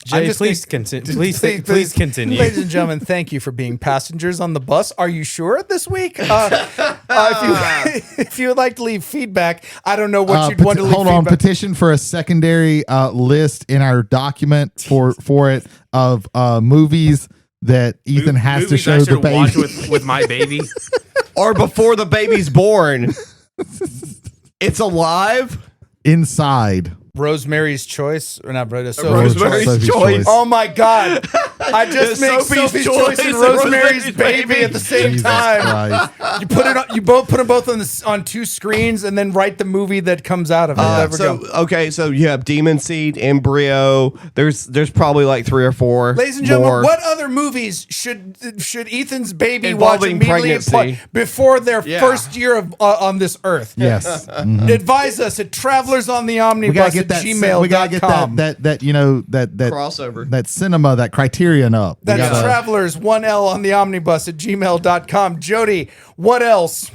Jay, just please gonna- continue. Please continue. Ladies and gentlemen, thank you for being passengers on the bus. Are you sure this week? If you would like to leave feedback, I don't know what you'd want to leave hold on, feedback. petition for a secondary list in our document for it of movies that Ethan has to Movies I show should the baby. watch with my baby. Or before the baby's born? It's alive? Inside. Rosemary's Choice, or not Rosemary's Rosemary's Choice. Choice. Oh my God! I just made Sophie's Choice and Rosemary's Baby at the same Jesus time. Christ. You put it on, you both put them both on two screens, and then write the movie that comes out of it. There we go. So you have Demon Seed, Embryo. There's probably like 3 or 4. Ladies and gentlemen, more. what other movies should Ethan's baby Involving watch immediately pregnancy. before their first year of on this earth? Yes. Mhm. Advise us at travelersontheomnibus We gotta get that. at gmail.com. We gotta get that you know that Crossover. that cinema, that Criterion up. We That's gotta- travelers 1L on the omnibus at gmail.com. Jody, what else?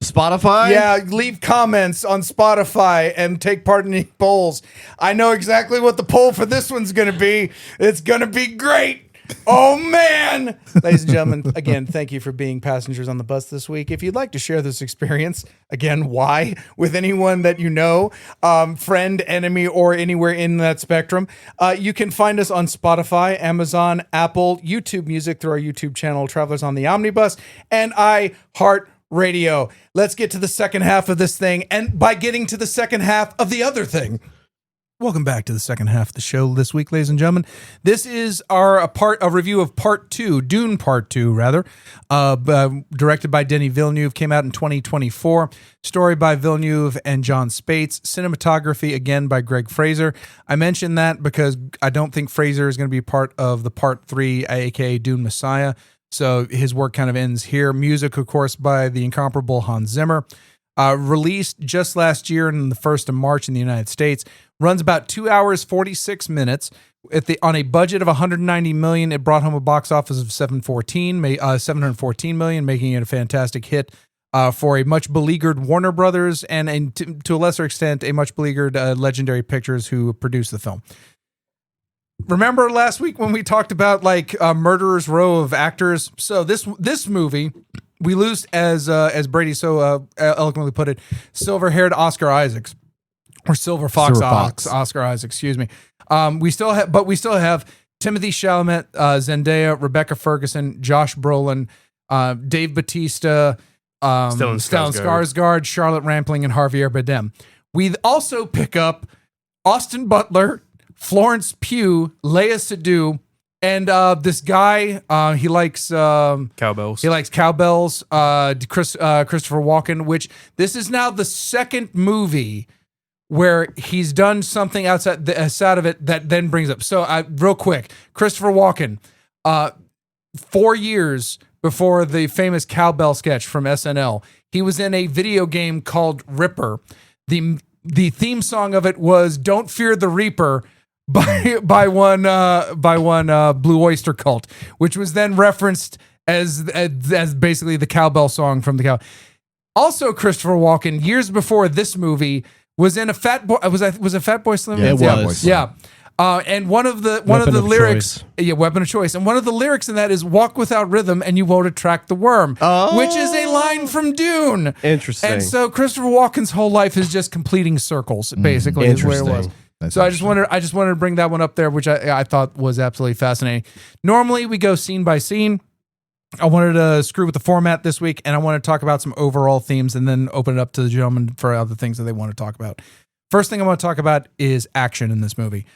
Spotify? Yeah, leave comments on Spotify and take part in the polls. I know exactly what the poll for this one's going to be. It's going to be great. Oh, man. Ladies and gentlemen, again, thank you for being passengers on the bus this week. If you'd like to share this experience, again, why? With anyone that you know, friend, enemy, or anywhere in that spectrum, you can find us on Spotify, Amazon, Apple, YouTube Music through our YouTube channel, Travelers on the Omnibus, and iHeartRadio. Let's get to the second half of this thing, and by getting to the second half of the other thing. Welcome back to the second half of the show this week, ladies and gentlemen. This is a review of Part 2, Dune Part 2, rather, directed by Denis Villeneuve, came out in 2024. Story by Villeneuve and John Spates. Cinematography, again, by Greg Fraser. I mentioned that because I don't think Fraser is going to be part of the Part 3, aka Dune Messiah, so his work kind of ends here. Music, of course, by the incomparable Hans Zimmer. Released just last year on the 1st of March in the United States. Runs about 2 hours, 46 minutes. On a budget of $190 million, it brought home a box office of $714 million, making it a fantastic hit for a much beleaguered Warner Brothers and to a lesser extent, a much beleaguered Legendary Pictures who produced the film. Remember last week when we talked about Murderer's Row of actors? So this movie, we lose, as Brady so eloquently put it, silver-haired Oscar Isaacs. Or Silver Fox. Oscar Isaac, excuse me. We still have Timothy Chalamet, Zendaya, Rebecca Ferguson, Josh Brolin, Dave Bautista, Stellan Skarsgård, Charlotte Rampling, and Javier Bardem. We also pick up Austin Butler, Florence Pugh, Léa Seydoux, and this guy, he likes Cowbells. He likes cowbells. Christopher Walken, which this is now the second movie where he's done something outside of it that then brings up. So, real quick, Christopher Walken, 4 years before the famous cowbell sketch from SNL, he was in a video game called Ripper. The theme song of it was "Don't Fear the Reaper" by one Blue Oyster Cult, which was then referenced as basically the cowbell song from the cow. Also, Christopher Walken, years before this movie, was in a Fat Boy. Was a Fat Boy Slim? Yeah, it was. Yeah. And one of the of lyrics, weapon of choice, and one of the lyrics in that is "Walk without rhythm, and you won't attract the worm," which is a line from Dune. Interesting. And so Christopher Walken's whole life is just completing circles, basically, is where it was. That's So I just wanted to bring that one up there, which I thought was absolutely fascinating. Normally we go scene by scene. I wanted to screw with the format this week, and I want to talk about some overall themes and then open it up to the gentlemen for other things that they want to talk about. First thing I want to talk about is action in this movie.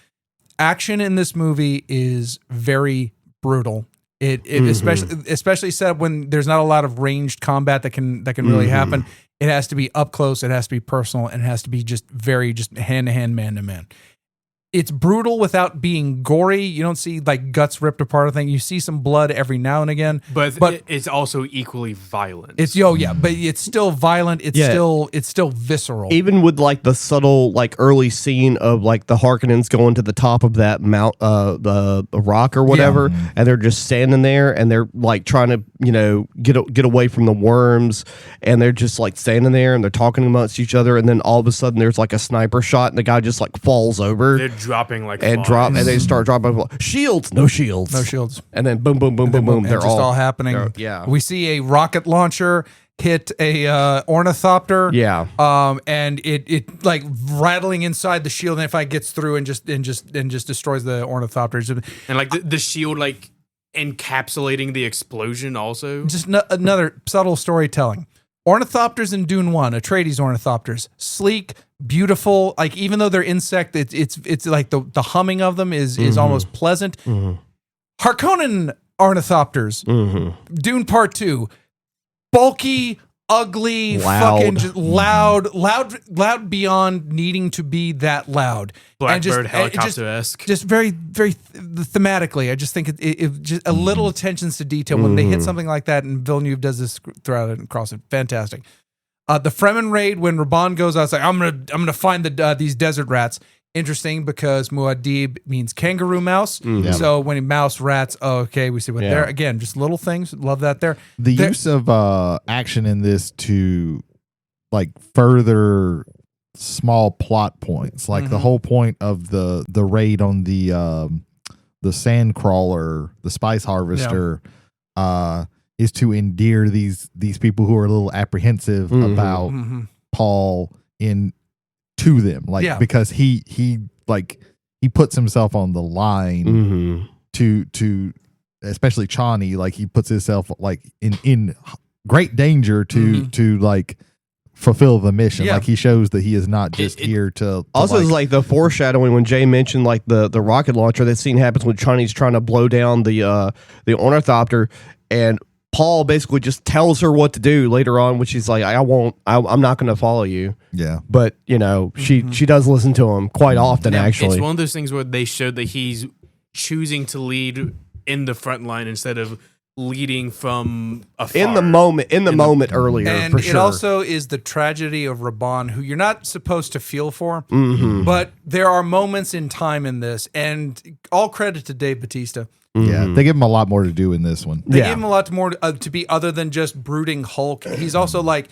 Action in this movie is very brutal. Especially set up when there's not a lot of ranged combat that can really happen. It has to be up close, it has to be personal, and it has to be just hand to hand, man to man. It's brutal without being gory. You don't see like guts ripped apart or thing. You see some blood every now and again, but it's also equally violent. but it's still violent. It's still visceral. Even with like the subtle like early scene of like the Harkonnens going to the top of that mount, the rock or whatever, and they're just standing there and they're like trying to get away from the worms, and they're just like standing there and they're talking amongst each other, and then all of a sudden there's like a sniper shot and the guy just like falls over. They're dropping like and flies. and they start dropping shields, no shields, and then boom, boom, boom, boom, boom. They're all happening. We see a rocket launcher hit a ornithopter. And it like rattling inside the shield, and if it gets through and just destroys the ornithopters. And like the shield like encapsulating the explosion also. Just another subtle storytelling. Ornithopters in Dune 1, Atreides ornithopters, sleek, beautiful. Like even though they're insect, it's like the humming of them is almost pleasant. Harkonnen ornithopters, Dune Part 2, bulky, ugly, loud. fucking just loud beyond needing to be that loud. Blackbird helicopter-esque. Just very, very thematically. I just think it just a little attentions to detail when they hit something like that, and Villeneuve does this throughout it and across it. Fantastic. The Fremen raid, when Raban goes out, it's like, I'm gonna find these desert rats. Interesting, because Muad'Dib means kangaroo mouse. So when he mouse rats, we see what they're, again, just little things. Love that there. The use of action in this to like further small plot points, like the whole point of the raid on the sand crawler, the spice harvester, is to endear these people who are a little apprehensive about Paul to them, like because he puts himself on the line to especially Chani, like he puts himself like in great danger to like fulfill the mission. Like he shows that he is not just here to also it's like the foreshadowing when Jay mentioned like the rocket launcher. That scene happens when Chani's trying to blow down the ornithopter, and Paul basically just tells her what to do later on, which she's like, I'm not going to follow you. Yeah. But, she does listen to him quite often, actually. It's one of those things where they showed that he's choosing to lead in the front line instead of leading from afar. In the moment earlier, and for sure. It also is the tragedy of Raban, who you're not supposed to feel for, but there are moments in time in this, and all credit to Dave Bautista. Yeah, they give him a lot more to do in this one. They give him a lot more to be other than just brooding Hulk. He's also like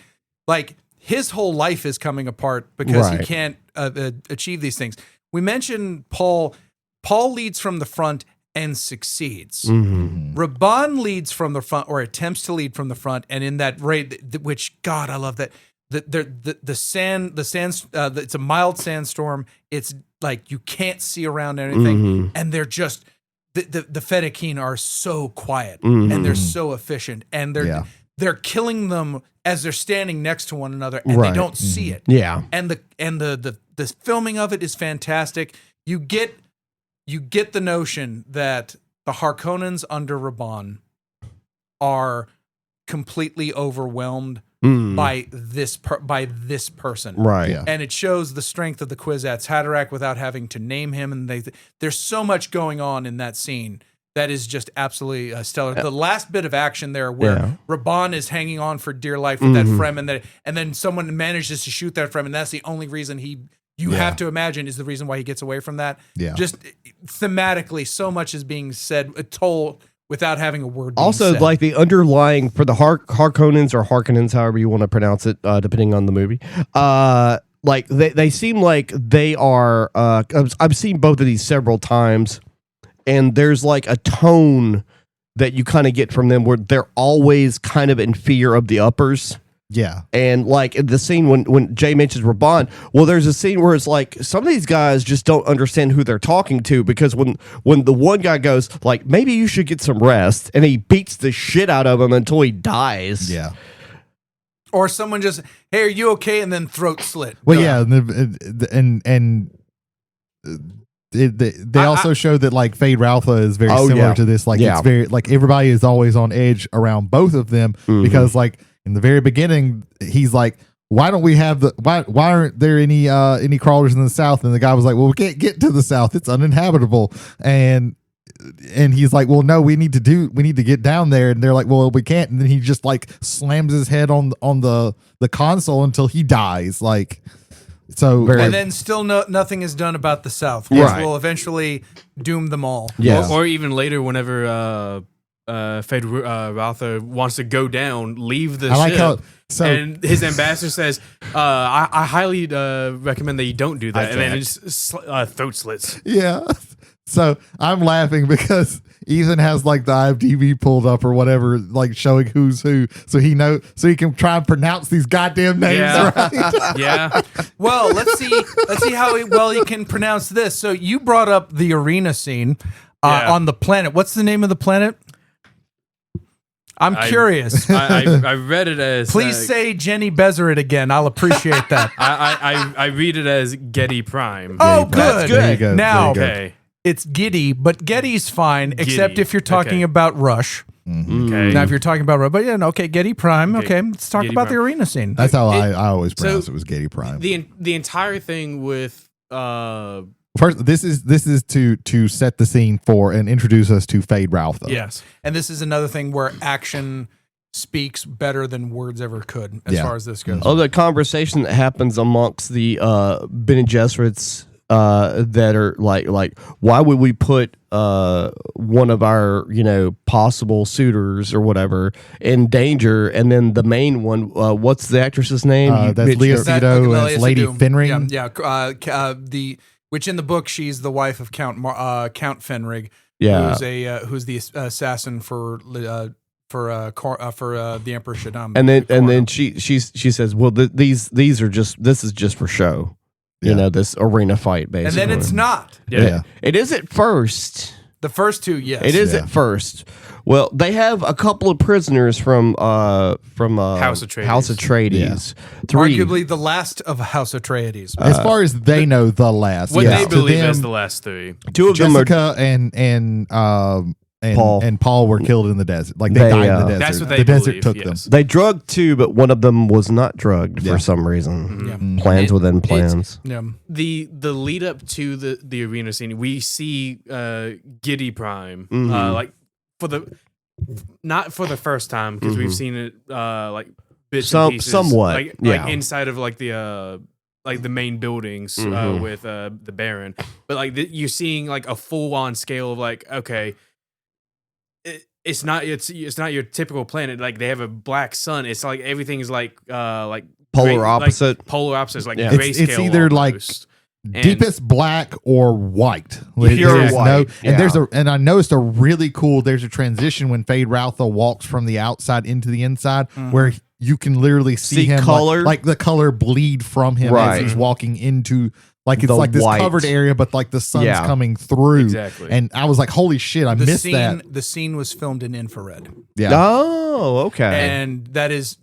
his whole life is coming apart because he can't achieve these things. We mentioned Paul. Paul leads from the front and succeeds. Raban leads from the front, or attempts to lead from the front, and in that raid, which God, I love that. The sand, it's a mild sandstorm. It's like you can't see around anything, and they're just. The Fedaykin are so quiet and they're so efficient, and they're killing them as they're standing next to one another, and they don't see it. Yeah, and the filming of it is fantastic. You get the notion that the Harkonnens under Raban are completely overwhelmed by this person, right? And it shows the strength of the Kwisatz Haderach without having to name him. And there's so much going on in that scene that is just absolutely stellar. The last bit of action there, where Raban is hanging on for dear life with that Fremen, and then someone manages to shoot that Fremen, and that's the only reason you have to imagine is the reason why he gets away from that. Yeah, just thematically, so much is being said, told. Without having a word being also said. Like the underlying for the Harkonnens or Harkonnens, however you want to pronounce it, depending on the movie, like they seem like they are I've seen both of these several times, and there's like a tone that you kind of get from them where they're always kind of in fear of the uppers. Yeah. And like the scene when Jay mentions Raban, well, there's a scene where it's like some of these guys just don't understand who they're talking to, because when the one guy goes like, maybe you should get some rest, and he beats the shit out of him until he dies. Yeah. Or someone just, hey, are you okay? And then throat slit. Well, yeah. And they also show that like Fade Ralpha is very Oh, similar yeah. to this. Like Yeah. it's very like everybody is always on edge around both of them because like in the very beginning he's like, why don't we have why aren't there any crawlers in the south? And the guy was like, well, we can't get to the south, it's uninhabitable. And he's like, well, no, we need to get down there. And they're like, well, we can't. And then he just like slams his head on the console until he dies. Like, so And then still nothing is done about the South, which Right. will eventually doom them all. Yes. Or even later, whenever Fade Ralpha wants to go down, leave the I like ship, how and his ambassador says, I highly recommend that you don't do that. And then it's throat slits. yeah. So I'm laughing because Ethan has like the IMDb pulled up or whatever, like showing who's who, so he can try and pronounce these goddamn names Yeah. right. Yeah. Well, let's see how well he can pronounce this. So you brought up the arena scene Yeah. on the planet. What's the name of the planet? I'm curious. I read it as. Please say Jenny Bezeret again. I'll appreciate that. I read it as Getty Prime. Oh, That's good. There you go. Now, There you go. Okay. it's Giddy, but Getty's fine, except if you're talking Okay. about Rush. Okay. Now, if you're talking about Rush, but yeah, no, okay, Getty Prime. Okay, let's talk Getty about the Prime. arena scene. That's how I always pronounce so it was Getty Prime. the entire thing with First, this is to set the scene for and introduce us to Fade Ralpha. Yes, and this is another thing where action speaks better than words ever could, as Yeah. far as this goes. Oh, the conversation that happens amongst the Bene Gesserits that are like, why would we put one of our possible suitors or whatever in danger, and then the main one, what's the actress's name? That's Lea Seydoux as Lady Fenring. Yeah. Which in the book she's the wife of Count Fenrig, Yeah. who's the assassin for the Emperor Shaddam. And then she says, well, this is just for show. Yeah. This arena fight, basically. and then it's not. Yeah. It is at first. The first two, yes. It is Yeah. at first. Well, they have a couple of prisoners from House Atreides. House Atreides. Three. Arguably the last of House Atreides. As far as they know, the last. what Yeah. they To believe them, as the last three. Two of them are Jessica and Paul. and Paul were killed in the desert. Like they They, died in the desert. That's what they the desert believe, took yes. they drugged two, but one of them was not drugged Yeah. for some reason. Yeah. Plans It- within it's- plans. Yeah. The lead up to the arena scene, we see Giddy Prime Mhm. like not for the first time because we've seen it like bits and pieces, somewhat, like yeah. inside of like the main buildings Mhm. with the Baron, but like you're seeing like a full on scale of like okay. It's not your typical planet. Like they have a black sun. It's like everything is like Polar gray- opposite. like polar opposites, like Yeah. grayscale. It's either like almost. deepest black or white. Pure There's white, and yeah. and I noticed a really cool. There's a transition when Fade Ralpha walks from the outside into the inside, where you can literally see him color? like the color bleed from him Right. as he's walking into. Like it's The like this white. covered area, but like the sun's Yeah. coming through. Exactly. And I was like, "Holy shit! I missed that." The scene was filmed in infrared. Yeah, Oh, okay. And that is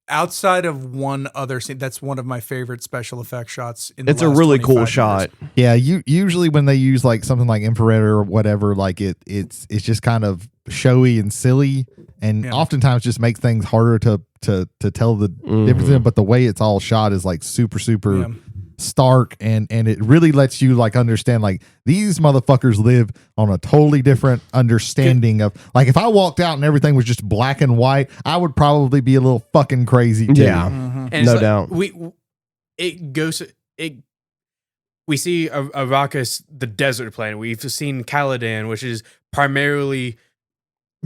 outside of one other scene. That's one of my favorite special effect shots. It's a really cool shot. yeah. Usually when they use like something like infrared or whatever, like it's just kind of showy and silly, and Yeah. oftentimes just makes things harder to tell the difference in. But the way it's all shot is like super Yeah. stark, and it really lets you like understand like these motherfuckers live on a totally different understanding of like if I walked out and everything was just black and white, I would probably be a little fucking crazy too. Yeah. Mm-hmm. And it's No like, doubt. We see Arrakis, the desert planet. We've seen Caladan, which is primarily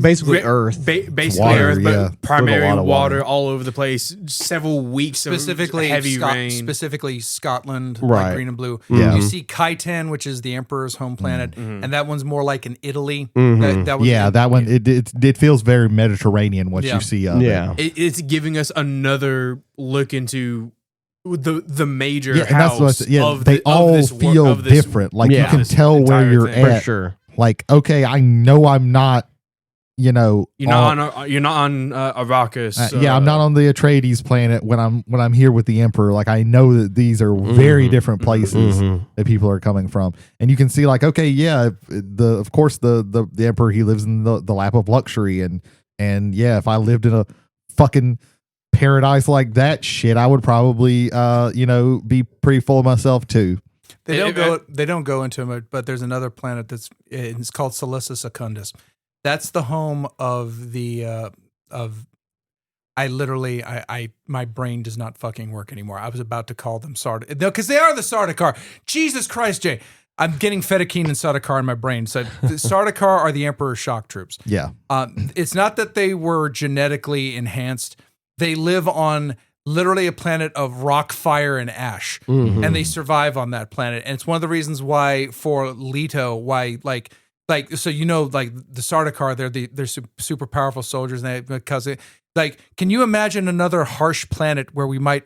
Basically, Earth. basically water, Earth, but yeah. primarily With a lot of water water. all over the place. Several weeks Specifically, of heavy rain. Specifically Scotland, Right. like green and blue. Yeah. You see Khitan, which is the Emperor's home planet, and that one's more like an Italy. Mhm. That was Yeah, that one it feels very Mediterranean what Yeah. you see of it. Yeah. It's giving us another look into the major Yeah, and that's house. what I said. Yeah, of they the, all of this, feel of this, different. Like Yeah. you can this tell where entire you're thing. For at. sure. Like, okay, I know I'm not you know, You're not on Arrakis. yeah, I'm not on the Atreides planet when I'm here with the Emperor. Like, I know that these are very different places that people are coming from, and you can see like, okay, yeah, of course the Emperor, he lives in the lap of luxury, and yeah, if I lived in a fucking paradise like that shit, I would probably be pretty full of myself too. They don't go into it, but there's another planet it's called Skeleta Secundus. That's the home of the my brain does not fucking work anymore. I was about to call them Sardaukar. No, because they are the Sardaukar. Jesus Christ, Jay. I'm getting Fedaykin and Sardaukar in my brain. So the Sardaukar are the Emperor's shock troops. Yeah. It's not that they were genetically enhanced. They live on literally a planet of rock, fire, and ash. And they survive on that planet. And it's one of the reasons why for Leto, like so like the Sardaukar, they're super powerful soldiers, and can you imagine another harsh planet where we might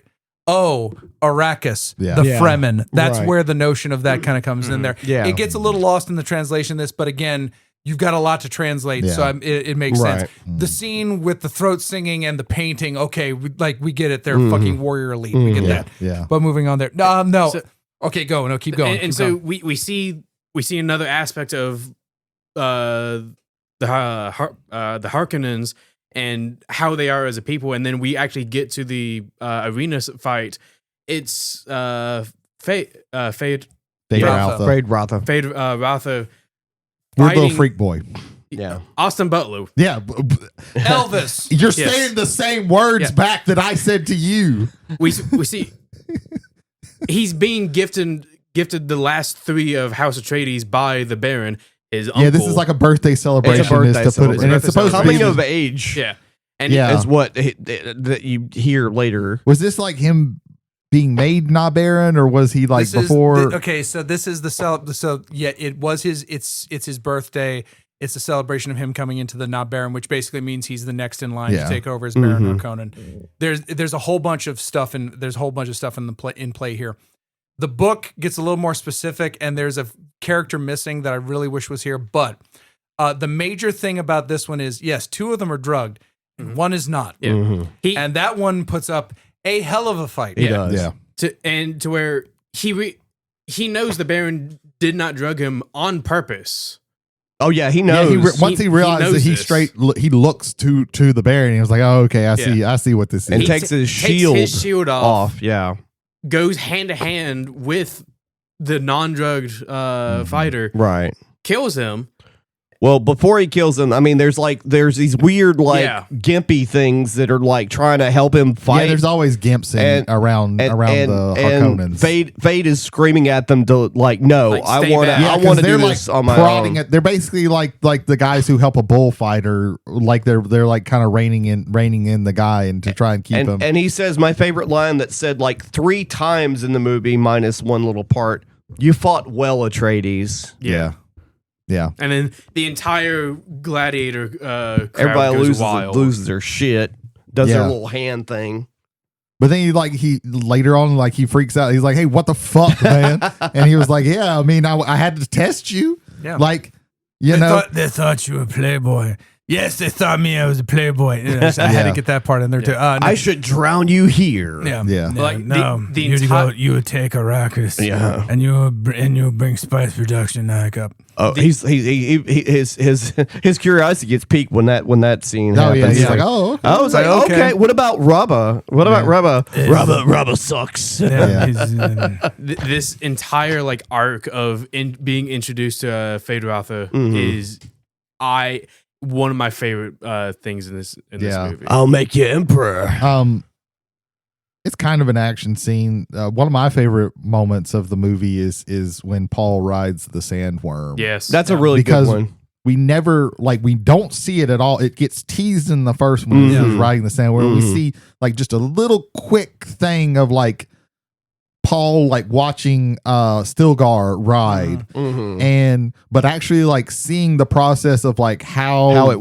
Arrakis, the Fremen? That's where the notion of that kind of comes in there. Yeah. It gets a little lost in the translation of this, but again, you've got a lot to translate, so it makes sense. The scene with the throat singing and the painting, okay, we get it. They're fucking warrior elite. We get that. Yeah. But moving on there, no. So, okay, go. No, keep going. And so we see another aspect of the Harkonnens and how they are as a people, and then we actually get to the arena fight. It's Fade Rotha. Weird little freak boy. Yeah. Austin Butler. Yeah. Elvis. You're saying the same words back that I said to you. We see he's being gifted the last 3 of House Atreides by the Baron. His uncle. Yeah, this is like a birthday celebration. It's a birthday celebration. And it's supposed coming to be of age. Yeah. And is what that you hear later. Was this like him being made Baron, or was he like before? So this is it was it's his birthday. It's a celebration of him coming into the Baron, which basically means he's the next in line to take over as Baron Harkonnen. There's a whole bunch of stuff in play here. The book gets a little more specific, and there's a character missing that I really wish was here. But the major thing about this one is, yes, 2 of them are drugged, and 1 is not. Yeah. And that one puts up a hell of a fight. He does. Yeah. To where he knows the Baron did not drug him on purpose. Oh yeah, he knows. Yeah, once he realized that he looks to the Baron, and he was like, "Oh, okay, I see what this is." And takes his shield off. Yeah. Goes hand to hand with the non-drugged fighter. Right. Kills him. Well, before he kills him, I mean, there's these weird gimpy things that are like trying to help him fight. Yeah, there's always gimps around the Harkonnens. Fade is screaming at them to no, I want to do this on my own. They're basically like the guys who help a bullfighter, like they're like kind of reining in the guy and to try and keep him. And he says my favorite line that said 3 times in the movie minus one little part. You fought well, Atreides. Yeah. Yeah, and then the entire gladiator crowd everybody goes wild. loses their shit, does their little hand thing. But then he later on he freaks out. He's like, "Hey, what the fuck, man?" And he was like, "Yeah, I mean, I had to test you. Yeah, they thought you were a playboy." Yes, they thought I was a playboy. I had to get that part in there too. I should drown you here. Yeah. The you would take Arrakis. Yeah, and you would bring spice production up. Oh, his curiosity gets piqued when that scene happens. Yeah, he's like, oh, okay. I was like, okay. What about Rubba? What about Rubba? Rubba sucks. Yeah. This entire arc of being introduced to Fade Rotha is one of my favorite things in this movie. I'll make you emperor. It's kind of an action scene. One of my favorite moments of the movie is when Paul rides the sandworm. Yes, that's a really good one. We never we don't see it at all. It gets teased in the first one. He's riding the sandworm. We see just a little quick thing of Paul watching Stilgar ride, but actually seeing the process of how it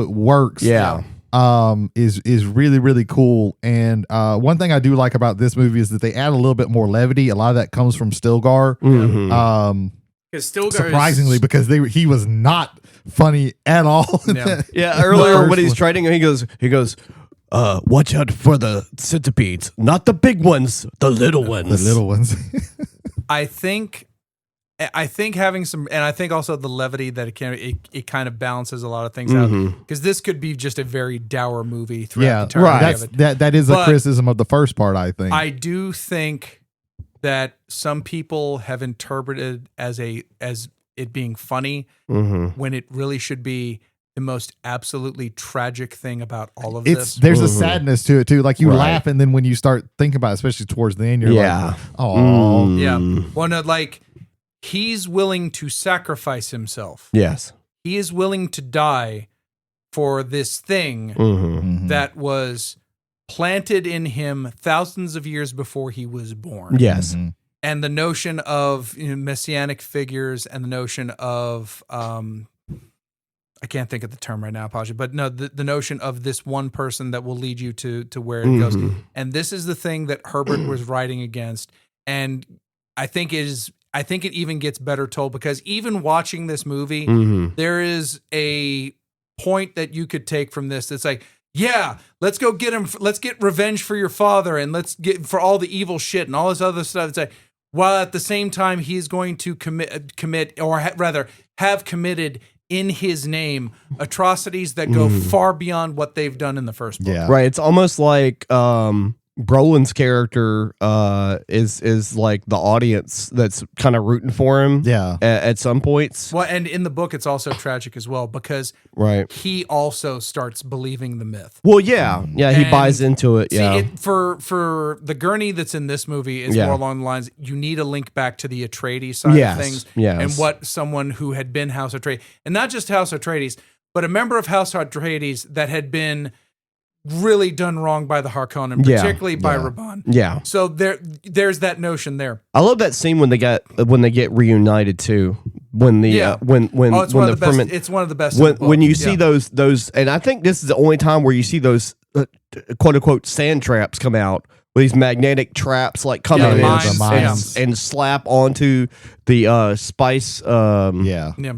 works. Yeah. Is really, really cool. And one thing I do like about this movie is that they add a little bit more levity. A lot of that comes from Stilgar. Because Stilgar surprisingly, because he was not funny at all. Yeah, earlier when first he's one. training, he goes, watch out for the centipedes, not the big ones, the little ones. The little ones. I think having some, and I think also the levity that it kind of balances a lot of things out, because this could be just a very dour movie throughout the Yeah, entirety right. of it. That is a But criticism of the first part, I think. I do think that some people have interpreted as it being funny when it really should be the most absolutely tragic thing about all of this. There's a sadness to it too. Like you Right. laugh, and then when you start thinking about it, especially towards the end, you're Yeah. like, oh. Yeah. Well, no, like he's willing to sacrifice himself. Yes. He is willing to die for this thing Mm-hmm. that was planted in him thousands of years before he was born. Yes. And the notion of messianic figures and the notion of I can't think of the term right now, apologies, but no, the notion of this one person that will lead you to where it goes. And this is the thing that Herbert was writing against. And I think it even gets better told, because even watching this movie, there is a point that you could take from this that's like, yeah, let's go get him. Let's get revenge for your father, and let's get for all the evil shit and all this other stuff. It's like, while at the same time he's going to commit, or rather have committed in his name atrocities that go far beyond what they've done in the first book. Yeah. Right. It's almost like Brolin's character is like the audience that's kind of rooting for him. Yeah. At some points. Well, and in the book, it's also tragic as well, because Right. he also starts believing the myth. Well, yeah. Yeah. He And buys into it. See, Yeah. for the gurney that's in this movie is Yeah. more along the lines, you need a link back to the Atreides side Yes, of things, yes. and what someone who had been House Atreides, and not just House Atreides, but a member of House Atreides that had been really done wrong by the Harkonnen, Yeah, particularly by yeah. Rabban. Yeah. So there's that notion there. I love that scene when they get reunited too. When the Yeah. when Oh, it's when one the of the best. ferment It's one of the best. in when the book. when you see Yeah. those, and I think this is the only time where you see those quote unquote sand traps come out. These magnetic traps like come Yeah, in the and, mines, and slap onto the spice. Yeah. Yeah.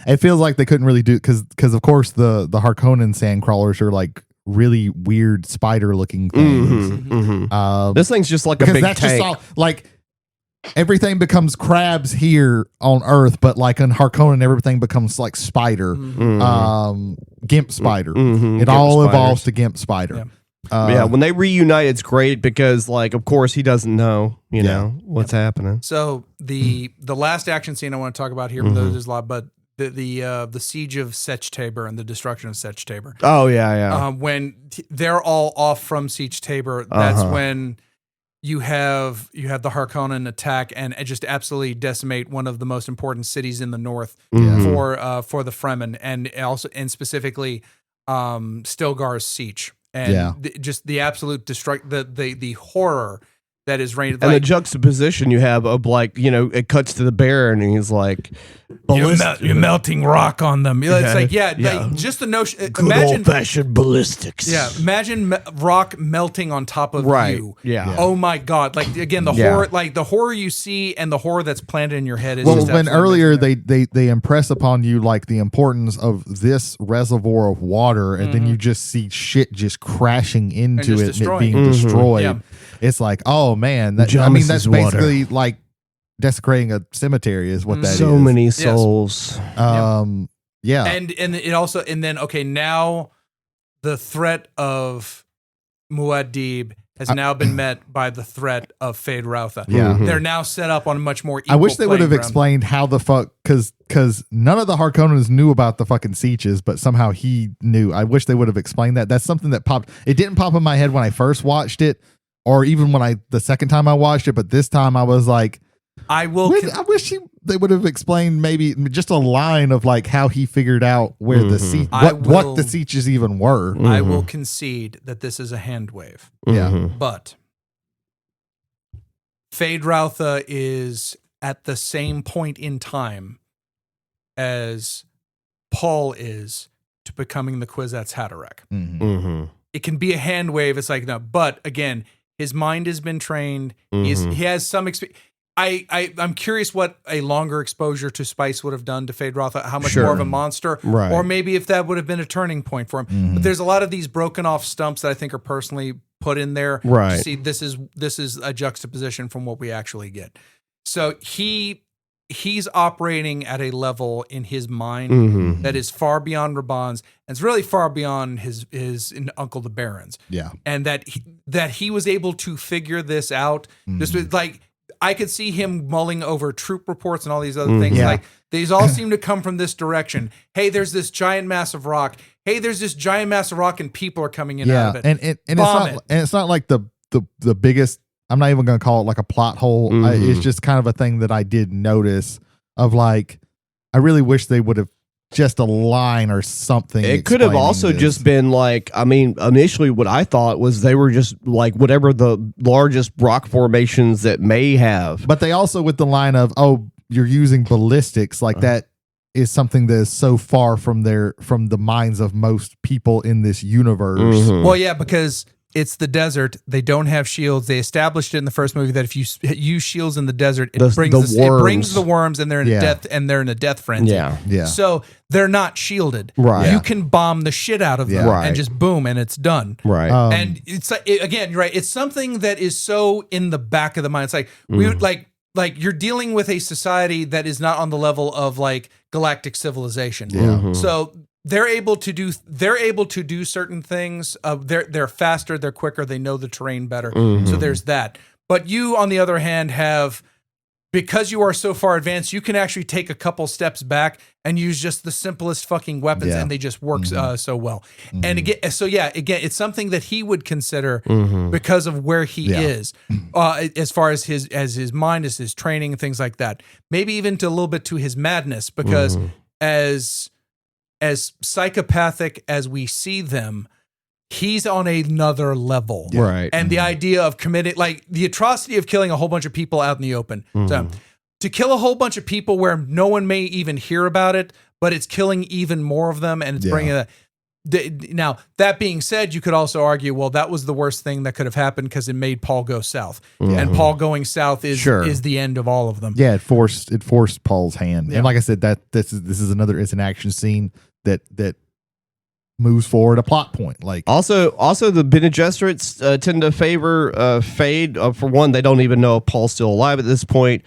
It feels like they couldn't really do because of course the Harkonnen sand crawlers are like really weird spider looking things. This thing's just like a Because big that's tank. just all like everything becomes crabs here on Earth, but like in Harkonnen, everything becomes like spider, gimp spider. It Gimp all spiders. evolves to gimp spider. Yeah. Yeah, when they reunite, it's great because, like, of course, he doesn't know, you know, what's happening. So the last action scene I want to talk about here, there's a lot, but the siege of Sechtaber and the destruction of Sechtaber. Oh yeah. When they're all off from Siege Tabor, that's when you have the Harkonnen attack and just absolutely decimate one of the most important cities in the north for the Fremen, and specifically Stilgar's siege, and just the absolute the horror that is reigned. And the juxtaposition you have of, like, you know, it cuts to the Baron and he's like, you're melting rock on them. It's like, like, just the notion. Imagine old-fashioned ballistics. Yeah, imagine rock melting on top of you. Yeah. Oh my God! Like, again, the horror, like the horror you see and the horror that's planted in your head is. Well, just when absolutely earlier amazing. they impress upon you like the importance of this reservoir of water, and then you just see shit just crashing into just it and it destroying. being destroyed. Yeah. It's like, oh man, that's Jameis's water. basically like desecrating a cemetery is what that is. So many souls. Yeah. and it also, and then okay, now the threat of Muad'Dib has now been met by the threat of Fade Rautha. Yeah. They're now set up on a much more. I wish they would have playing ground. explained how the fuck, because none of the Harkonnens knew about the fucking sieges, but somehow he knew. I wish they would have explained that. That's something that popped. It didn't pop in my head when I first watched it, or even when the second time I watched it, but this time I was like, I will. I wish they would have explained maybe just a line of like how he figured out where the siege, what the sieges even were. I will concede that this is a hand wave. Yeah. But Fade Rautha is at the same point in time as Paul is to becoming the Kwisatz Haderach. It can be a hand wave. It's like, no, but again, his mind has been trained. He has some experience. I'm curious what a longer exposure to spice would have done to Feyd-Rautha, how much Sure. more of a monster, Right. or maybe if that would have been a turning point for him. But there's a lot of these broken off stumps that I think are personally put in there. Right. To see this is a juxtaposition from what we actually get. So he's operating at a level in his mind that is far beyond Raban's, and it's really far beyond his Uncle the Baron's. Yeah. And that he was able to figure this out. This was like, I could see him mulling over troop reports and all these other things. Yeah. Like these all seem to come from this direction. Hey, there's this giant mass of rock. Hey, there's this giant mass of rock, and people are coming in out of it. And it's not like the biggest. I'm not even going to call it like a plot hole. It's just kind of a thing that I did notice of like, I really wish they would have just a line or something. It could have also just been like, I mean, initially what I thought was they were just like whatever the largest rock formations that may have. But they also with the line of, oh, you're using ballistics, like that is something that is so far from the minds of most people in this universe. Well, yeah, because it's the desert. They don't have shields. They established it in the first movie that if you use shields in the desert, it brings the worms, and they're in a death frenzy. Yeah. So they're not shielded. Right. You can bomb the shit out of them and just boom, and it's done. Right. And it's like, again, right. It's something that is so in the back of the mind. It's like we would like you're dealing with a society that is not on the level of like galactic civilization. Yeah. So they're able to do certain things. They're faster, they're quicker, they know the terrain better. So there's that. But you, on the other hand, have, because you are so far advanced, you can actually take a couple steps back and use just the simplest fucking weapons, and they just work so well. And again, it's something that he would consider because of where he is, as far as his mind, as his training, and things like that. Maybe even to a little bit to his madness, because as psychopathic as we see them, he's on another level. Right. And the idea of committing, like the atrocity of killing a whole bunch of people out in the open. So to kill a whole bunch of people where no one may even hear about it, but it's killing even more of them, and it's bringing that. Now, that being said, you could also argue, well, that was the worst thing that could have happened because it made Paul go south. And Paul going south is the end of all of them. Yeah, it forced Paul's hand. And like I said, this is another, it's an action scene that moves forward a plot point. Like also the Bene Gesserits tend to favor Feyd. For one, they don't even know if Paul's still alive at this point,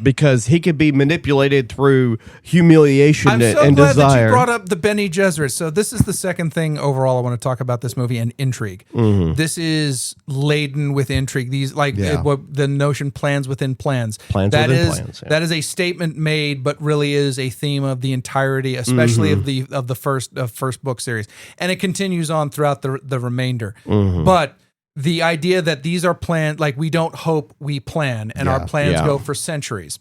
because he could be manipulated through humiliation I'm so and glad desire. that you brought up the Bene Gesserit. So this is the second thing overall I want to talk about this movie, and intrigue. This is laden with intrigue. These what the notion plans within plans. That is a statement made, but really is a theme of the entirety, especially of the first book series, and it continues on throughout the remainder. But the idea that these are planned, like we don't hope, we plan, and our plans go for centuries.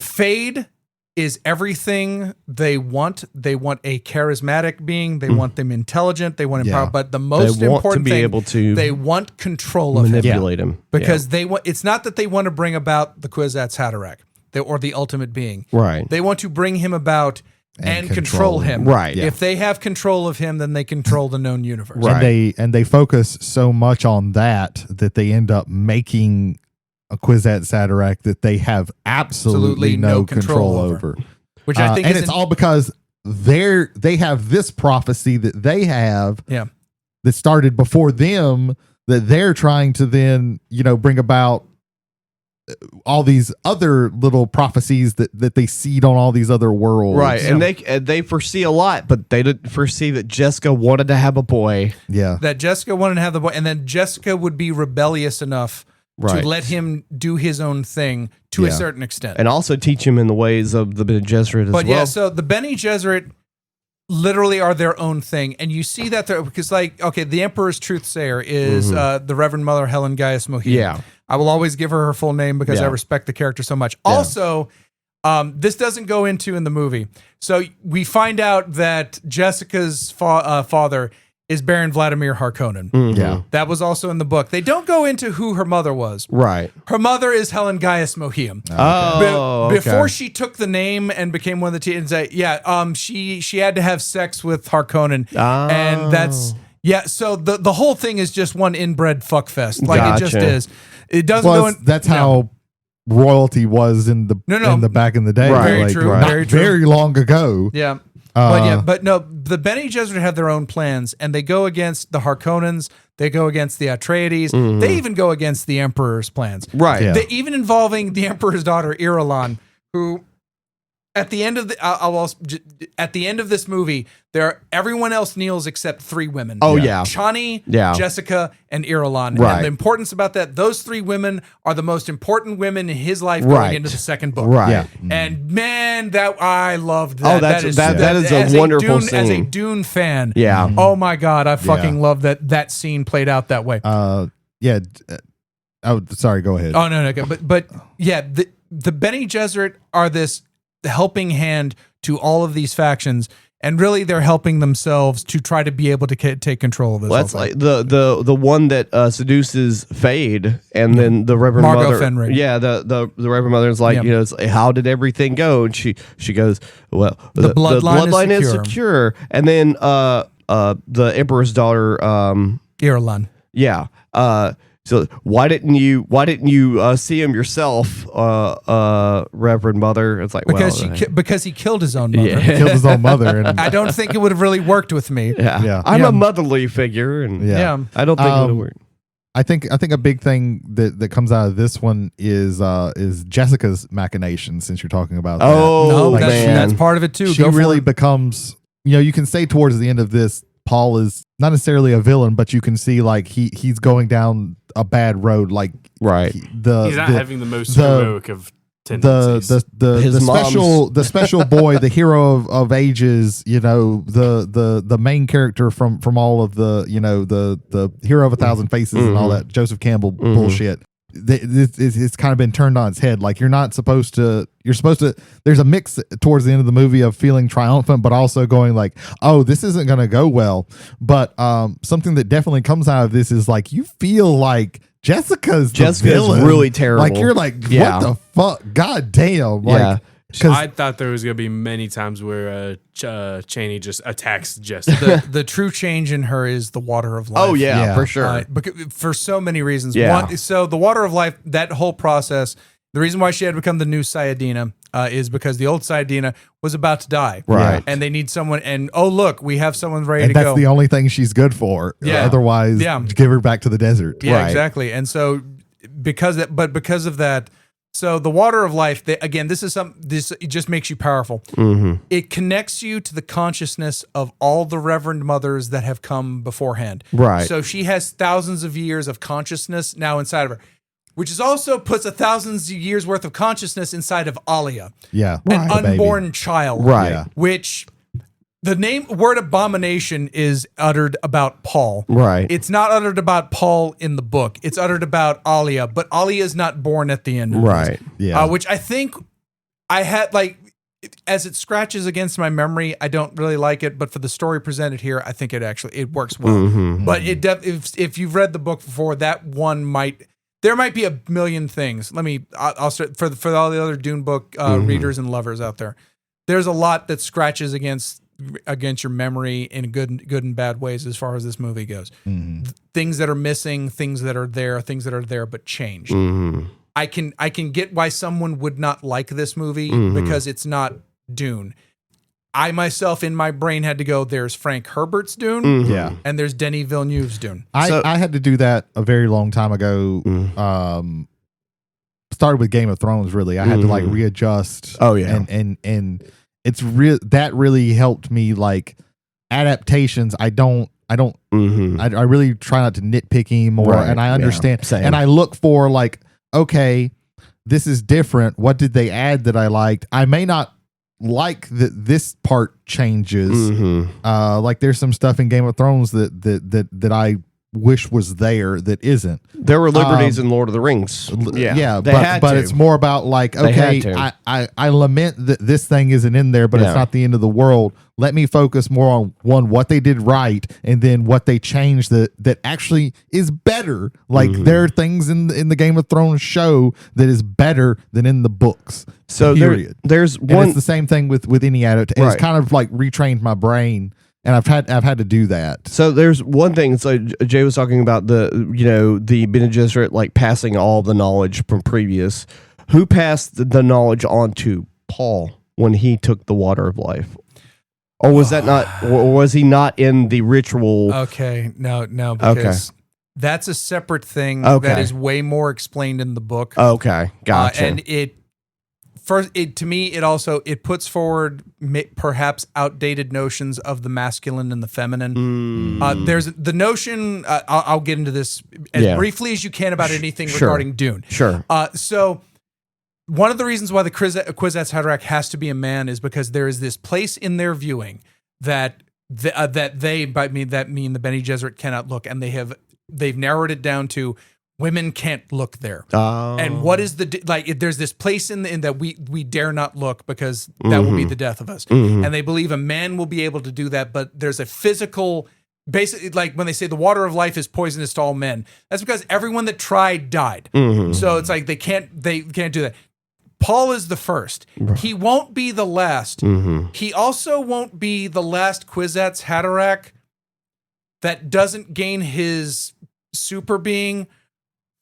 Feyd is everything they want. They want a charismatic being. They want them intelligent. They want empowered. But the most important thing, they want control of manipulate him. Because they want. It's not that they want to bring about the Kwisatz Haderach or the ultimate being. Right. They want to bring him about and control him. Right. If they have control of him, then they control the known universe. Right. And they focus so much on that they end up making a Kwisatz Haderach that they have absolutely no control over. Which I think and it's all because they have this prophecy that they have that started before them, that they're trying to then, bring about all these other little prophecies that they seed on all these other worlds. Right. And they foresee a lot, but they didn't foresee that Jessica wanted to have a boy. Yeah. That Jessica wanted to have the boy, and then Jessica would be rebellious enough to let him do his own thing to a certain extent. And also teach him in the ways of the Bene Gesserit as well. But yeah, so the Bene Gesserit literally are their own thing. And you see that because, the Emperor's Truthsayer is the Reverend Mother Helen Gaius Mohiam. Yeah. I will always give her full name because I respect the character so much. Also, this doesn't go into in the movie. So we find out that Jessica's father is Baron Vladimir Harkonnen. Yeah. That was also in the book. They don't go into who her mother was. Right. Her mother is Helen Gaius Mohiam. Before she took the name and became one of the teens, she had to have sex with Harkonnen. And that's... Yeah, so the whole thing is just one inbred fuckfest. It just is. It doesn't go in... That's how royalty was in the No. in the back in the day. Right. Very true, not very true. very long ago. Yeah. Uh, But no, the Bene Gesserit have their own plans, and they go against the Harkonnens. They go against the Atreides. They even go against the Emperor's plans. Right. Yeah. They, even involving the Emperor's daughter, Irulan, who, at the end of at the end of this movie, everyone else kneels except 3 women. Oh, yeah. Chani, Yeah. Jessica, and Irulan. Right. And the importance about that, those 3 women are the most important women in his life going Right. into the second book. Right. Yeah. And man, that I loved that. Oh, that is a as wonderful Dune, As a scene. Dune fan, Yeah. oh my God, I fucking love that scene played out that way. yeah. Oh, sorry. Go ahead. Oh no, but yeah, the Bene Gesserit are this helping hand to all of these factions, and really they're helping themselves to try to be able to take control of this. Well, that's like the one that seduces Fade, and then the Reverend Margot Mother. Fenrir. Yeah, the Reverend Mother is like, Yeah. it's like, how did everything go? And she goes, well, The bloodline is is secure. And then the Emperor's daughter, Irulan. yeah. So why didn't you see him yourself, Reverend Mother? It's like, Because he killed his own mother. Yeah. Killed his own mother. And, I don't think it would have really worked with me. yeah. Yeah. I'm Yeah. a motherly figure, and Yeah. I don't think it would work. I think a big thing that comes out of this one is Jessica's machination. Since you're talking about that. Oh, No, like, that's part of it too. she Go for really it. becomes. You can say towards the end of this, Paul is not necessarily a villain, but you can see like he's going down a bad road. Like Right. He's not having the most heroic of the tendencies. His the special boy, the hero of ages, the main character from all of the hero of 1,000 faces and all that Joseph Campbell bullshit. It's kind of been turned on its head. Like you're supposed to. There's a mix towards the end of the movie of feeling triumphant, but also going like, oh, this isn't going to go well. But something that definitely comes out of this is like you feel like Jessica's villain. really terrible. Like you're like, Yeah. what the fuck? God damn. Like, Yeah. I thought there was going to be many times where Chaney just attacks Jessica. The true change in her is the water of life. Oh yeah, Yeah. for sure. For so many reasons. Yeah. So the water of life, that whole process, the reason why she had become the new Sayadina is because the old Sayadina was about to die. Right. And they need someone, and oh, look, we have someone ready and to that's go. the only thing she's good for. Yeah. Otherwise, Yeah. give her back to the desert. Yeah, Right. exactly. And so because of that, so the water of life, this it just makes you powerful. It connects you to the consciousness of all the Reverend Mothers that have come beforehand. Right. So she has thousands of years of consciousness now inside of her, which is also puts 1,000 years worth of consciousness inside of Alia, Yeah. an The baby. unborn child. Right. Yeah. Which the word abomination is uttered about Paul. Right. It's not uttered about Paul in the book. It's uttered about Alia, but Alia is not born at the end of Right. Yeah. which I think I had like as it scratches against my memory, I don't really like it, but for the story presented here, I think it works well. But if you've read the book before, that one there might be a million things. I'll start for all the other Dune book readers and lovers out there. There's a lot that scratches against your memory in good and bad ways as far as this movie goes. Things that are missing, things that are there but changed. I can get why someone would not like this movie because it's not Dune. I myself in my brain had to go, there's Frank Herbert's Dune Yeah. and there's Denis Villeneuve's Dune. I had to do that a very long time ago. Started with Game of Thrones, really. I had to like readjust. Oh, yeah. And it's that really helped me like adaptations. I really try not to nitpick anymore. Right, And I understand. same. And I look for like, okay, this is different. What did they add that I liked? I may not like that this part changes. Like there's some stuff in Game of Thrones that I wish was there that isn't. There were liberties in Lord of the Rings. Yeah, They had but to. it's more about like, They okay, had to. I lament that this thing isn't in there, but Yeah. it's not the end of the world. Let me focus more on what they did right, and then what they changed that actually is better. Like there are things in the Game of Thrones show that is better than in the books. So period. there's And one. it's the same thing with any adaptation. Right. It's kind of like retrained my brain, and I've had to do that. So there's one thing. So Jay was talking about the Bene Gesserit like passing all the knowledge from previous. Who passed the knowledge on to Paul when he took the water of life? Or was that not, or was he not in the ritual? Okay, no, because that's a separate thing that is way more explained in the book. Okay, gotcha. And to me, it puts forward perhaps outdated notions of the masculine and the feminine. There's the notion. I'll get into this as briefly as you can about anything regarding Dune. Sure. So one of the reasons why the Kwisatz Haderach has to be a man is because there is this place in their viewing that the Bene Gesserit cannot look, and they've narrowed it down to women can't look there. And what is there's this place in that we dare not look because that will be the death of us. And they believe a man will be able to do that, but there's a physical, basically, like when they say the water of life is poisonous to all men, that's because everyone that tried died. So it's like they can't do that. Paul is the first. He won't be the last. He also won't be the last Kwisatz Haderach that doesn't gain his super being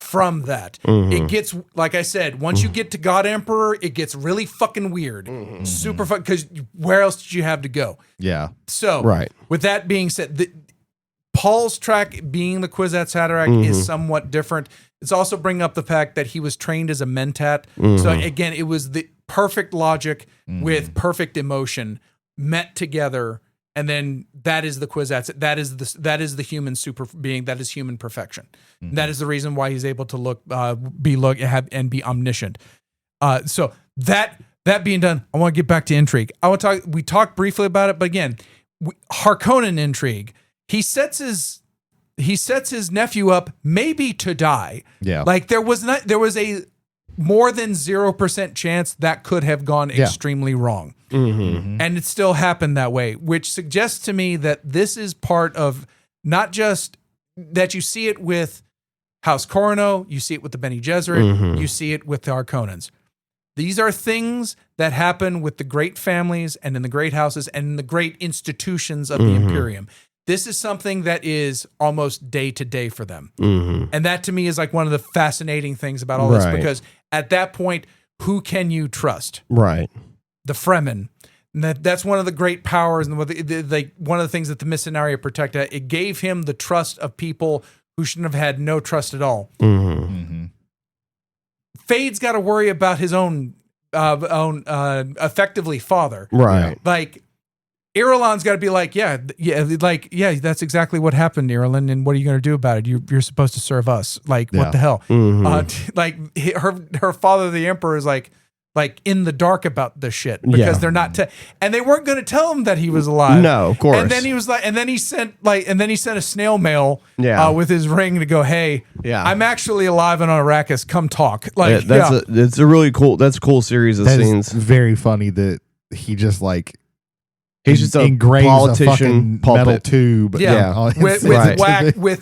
from that. It gets, like I said, once you get to God Emperor, it gets really fucking weird. Super fun, because where else did you have to go? Yeah. So, with that being said, Paul's track being the Kwisatz Haderach is somewhat different. It's also bringing up the fact that he was trained as a mentat. So again, it was the perfect logic with perfect emotion met together. And then that is the Kwisatz. That is the human super being. That is human perfection. That is the reason why he's able to be omniscient. So that being done, I want to get back to intrigue. We talked briefly about it, but again, Harkonnen intrigue. He sets his nephew up maybe to die. Yeah, like there was a more than 0% chance that could have gone extremely wrong. And it still happened that way, which suggests to me that this is part of not just that you see it with House Corno, you see it with the Bene Gesserit, you see it with the Harkonnens. These are things that happen with the great families and in the great houses and in the great institutions of the Imperium. This is something that is almost day to day for them. And that to me is like one of the fascinating things about all this, because at that point, who can you trust? Right. The Fremen. And that's one of the great powers and one of the things that the Missionaria protected. It gave him the trust of people who shouldn't have had no trust at all. Fade's got to worry about his own effectively father. Right. Like, Irulan's got to be like, that's exactly what happened, Irulan, and what are you going to do about it? You're supposed to serve us. Like, what the hell? Like, her father, the Emperor, is like in the dark about this shit because they're not, and they weren't going to tell him that he was alive. No, of course. And then he was like, and then he sent a snail mail with his ring to go, hey, I'm actually alive on Arrakis. Come talk. Like, it's a really cool. That's a cool series of scenes. It's very funny that he just like. He's just a engraves politician a metal tube. With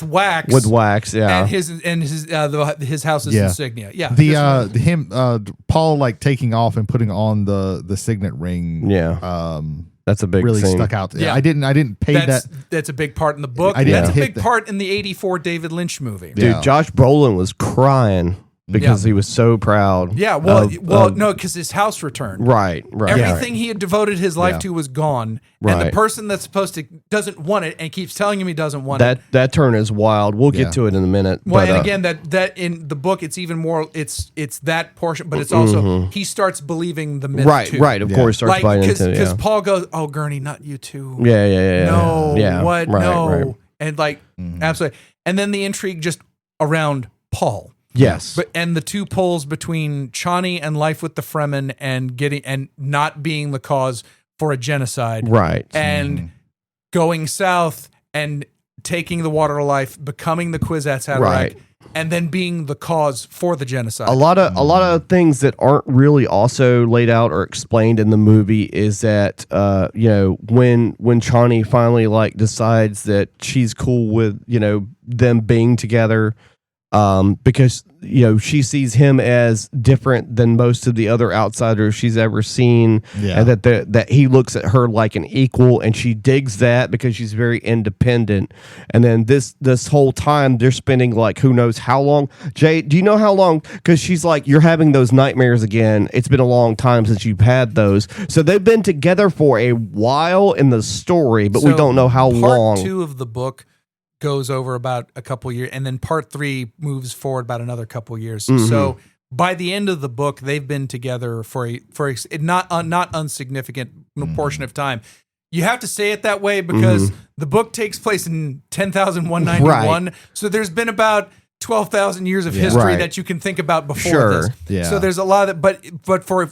wax. Yeah. And his house's insignia. Yeah. Paul like taking off and putting on the signet ring. Yeah. That's a big really scene. stuck out. Yeah. I didn't pay that. That's a big part in the book. I that's a big part in the 1984 David Lynch movie. Dude, Josh Brolin was crying because he was so proud. Yeah, no, because his house returned. Right. Everything he had devoted his life to was gone, and the person that's supposed to doesn't want it and keeps telling him he doesn't want it. That turn is wild. We'll get to it in a minute. Well, and again, that in the book, it's even more. It's that portion, but it's also he starts believing the myth too. Right. Of course, starts buying into it. Because Paul goes, "Oh, Gurney, not you too." Yeah. No, what? Right, no, right. And absolutely, and then the intrigue just around Paul. Yes, and the two poles between Chani and life with the Fremen and not being the cause for a genocide, right? And going south and taking the water of life, becoming the Kwisatz Haderach, right? And then being the cause for the genocide. A lot of things that aren't really also laid out or explained in the movie is that when Chani finally decides that she's cool with them being together. because she sees him as different than most of the other outsiders she's ever seen, and that he looks at her like an equal, and she digs that because she's very independent. And then this whole time they're spending like who knows how long. Jay, do you know how long? Because she's like, you're having those nightmares again. It's been a long time since you've had those. So they've been together for a while in the story, but we don't know how long. Part 2 of the book goes over about a couple years, and then part 3 moves forward about another couple years. So by the end of the book, they've been together for a not unsignificant portion of time. You have to say it that way because the book takes place in 10,191. Right. So there's been about 12,000 years of history that you can think about before this. Yeah. So there's a lot of but for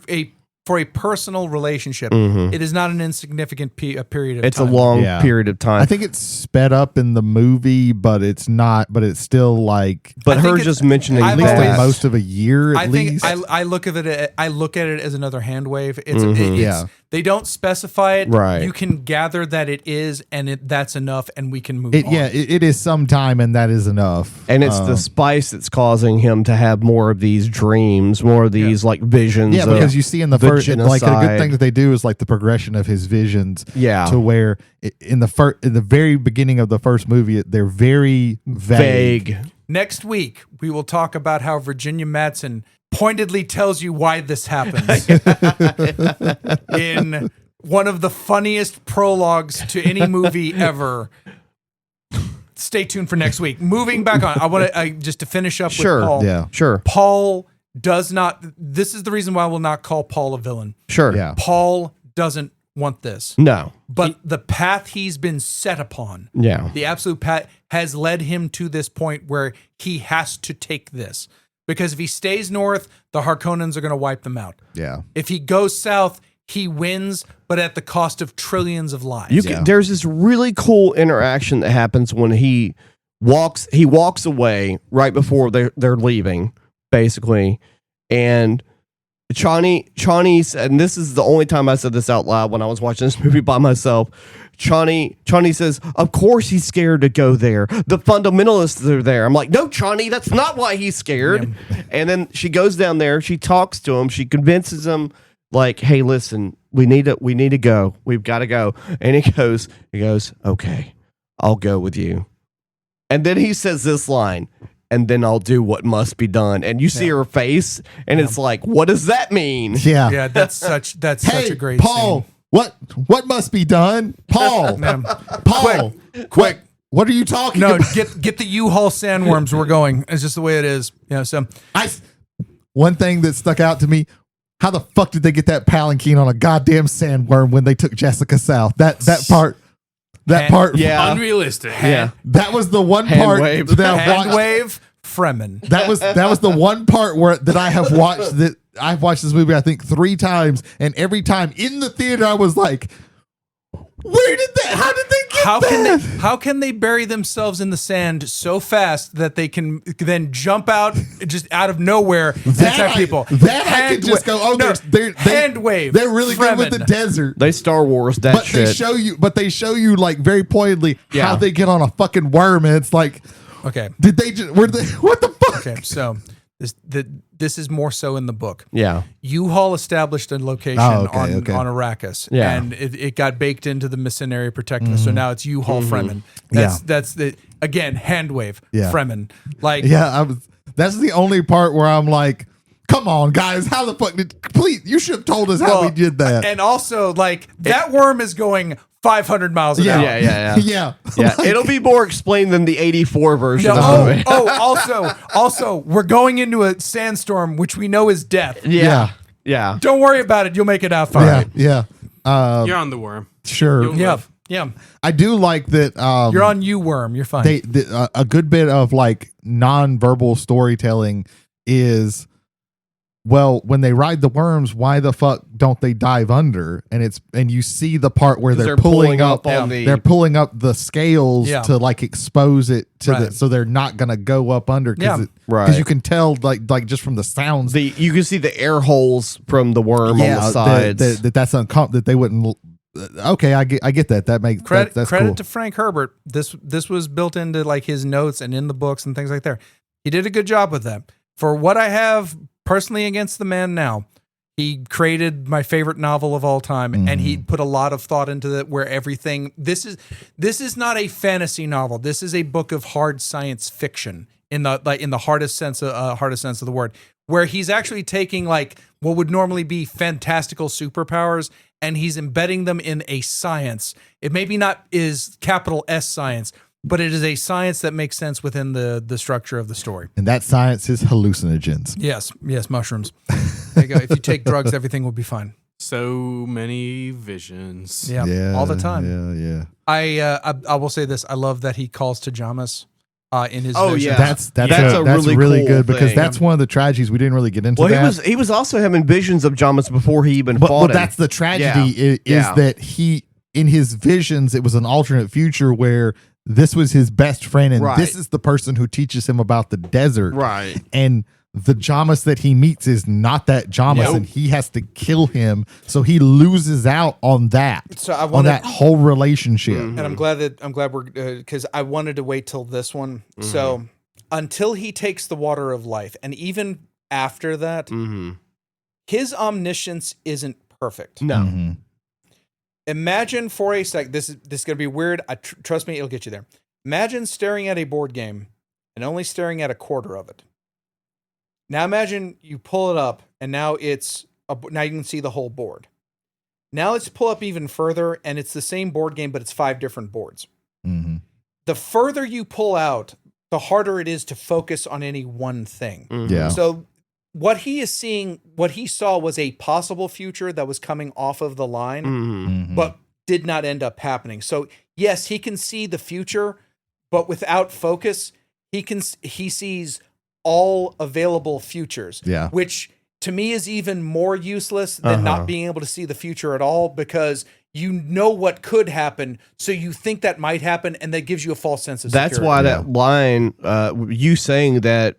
a personal relationship, it is not an insignificant period of time. It's a long period of time. I think it's sped up in the movie, but it's not. But it's still like. But her just mentioning at least like most of a year. At least I look at it. I look at it as another hand wave. It's they don't specify it. Right. You can gather that it is, and that's enough, and we can move on. Yeah, it is some time, and that is enough. And it's the spice that's causing him to have more of these dreams, more of these like visions. Yeah, because you see in the first, like a good thing that they do is like the progression of his visions. Yeah. To where in the very beginning of the first movie, they're very vague. Next week, we will talk about how Virginia Madsen pointedly tells you why this happens in one of the funniest prologues to any movie ever. Stay tuned for next week. Moving back on, I want to just to finish up with Paul. Yeah, sure. Paul does not. This is the reason why I will not call Paul a villain. Sure. Yeah. Paul doesn't want this. No. But the path he's been set upon, the absolute path, has led him to this point where he has to take this. Because if he stays north, the Harkonnens are going to wipe them out. Yeah. If he goes south, he wins, but at the cost of trillions of lives. There's this really cool interaction that happens when he walks away right before they're leaving, basically. And Chani said, and this is the only time I said this out loud when I was watching this movie by myself. Chani says, of course he's scared to go there. The fundamentalists are there. I'm like, no, Chani, that's not why he's scared. Yeah. And then she goes down there. She talks to him. She convinces him, like, hey, listen, we need to go. We've got to go. And he goes, okay, I'll go with you. And then he says this line, and then I'll do what must be done. And you see her face, and it's like, what does that mean? Yeah. Yeah, that's such a great Paul, scene. What must be done? Paul. Paul. Quick. What are you talking about? No, get the U-Haul sandworms. We're going. It's just the way it is. So one thing that stuck out to me, how the fuck did they get that palanquin on a goddamn sandworm when they took Jessica south? That part, yeah, unrealistic. That was the one part that I watched. Handwave Fremen. That was the one part that I have watched that I've watched this movie I think 3 times, and every time in the theater I was like, how did they get that? How can they bury themselves in the sand so fast that they can then jump out just out of nowhere and attack people? I could just go, they're hand wave. They're really good with the desert. They Star Wars that but shit. They show you like very pointedly how they get on a fucking worm, and it's like, okay, did they just what the fuck? Okay, so this is more so in the book. Yeah. U-Haul established a location on Arrakis. Yeah. And it got baked into the Mercenary Protectorate. So now it's U-Haul Fremen. That's the, again, handwave Fremen. Like, that's the only part where I'm like, come on, guys, how the fuck please, you should have told us how we did that. And also, like, that worm is going 500 miles an hour. Yeah. It'll be more explained than the 84 version of the movie. Also, we're going into a sandstorm, which we know is death. Yeah. Don't worry about it. You'll make it out fine. Yeah. You're on the worm. Sure. Yeah. I do like that. You're on U-Worm. You're fine. A good bit of like non-verbal storytelling is, well, when they ride the worms, why the fuck don't they dive under? And you see the part where they're pulling up they're pulling up the scales to like expose it to so they're not gonna go up under because you can tell like just from the sounds you can see the air holes from the worm on the sides. That's that they wouldn't. Okay, I get that. That makes that's credit cool. to Frank Herbert. This was built into like his notes and in the books and things like that. He did a good job with that. For what I have personally against the man now, he created my favorite novel of all time, and he put a lot of thought into that. Where everything this is not a fantasy novel. This is a book of hard science fiction in the hardest sense of the word. Where he's actually taking like what would normally be fantastical superpowers, and he's embedding them in a science. It maybe not is capital S science, but it is a science that makes sense within the structure of the story. And that science is hallucinogens. Yes, mushrooms. There you go. If you take drugs, everything will be fine. So many visions. Yeah, all the time. Yeah. I will say this. I love that he calls to Jamas in his Oh, vision. yeah. That's a really cool good because thing. that's one of the tragedies we didn't really get into. Well, that. he was also having visions of Jamas before he even fought But him. that's the tragedy is that he, in his visions, it was an alternate future where this was his best friend, and this is the person who teaches him about the desert. Right. And the Jamas that he meets is not that Jamas, and he has to kill him. So he loses out on that. So on that whole relationship. And I'm glad we're because I wanted to wait till this one. So until he takes the water of life, and even after that, his omniscience isn't perfect. No. Mm-hmm. Imagine for a sec. This is gonna be weird. Trust me, it'll get you there. Imagine staring at a board game and only staring at a quarter of it. Now imagine you pull it up, and now now you can see the whole board. Now let's pull up even further, and it's the same board game, but it's 5 different boards. Mm-hmm. The further you pull out, the harder it is to focus on any one thing. Yeah. So what he is seeing, what he saw was a possible future that was coming off of the line, but did not end up happening. So yes, he can see the future, but without focus, he sees all available futures. Yeah. Which to me is even more useless than not being able to see the future at all, because you know what could happen, so you think that might happen, and that gives you a false sense of security. That's why that line, you saying that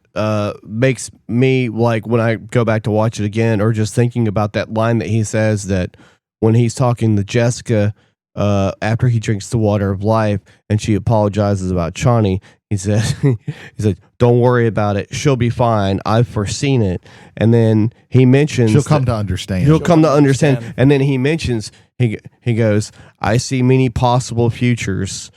makes me, like, when I go back to watch it again, or just thinking about that line that he says that when he's talking to Jessica after he drinks the water of life and she apologizes about Chani, he said, "Don't worry about it. She'll be fine. I've foreseen it." And then he mentions She'll come to understand. He'll come to understand. And then he mentions, he goes, "I see many possible futures,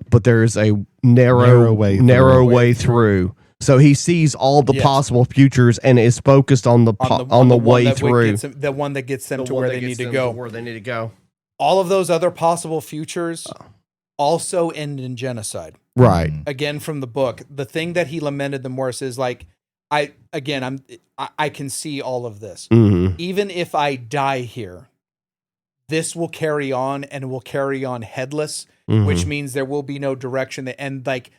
but there's a narrow way through." So he sees all the possible futures and is focused on the way through. The one that gets them to where they need to go. Where they need to go. All of those other possible futures also end in genocide. Right. Again, from the book, the thing that he lamented the most is like, I can see all of this. Even if I die here, this will carry on, and will carry on headless, which means there will be no direction. And like,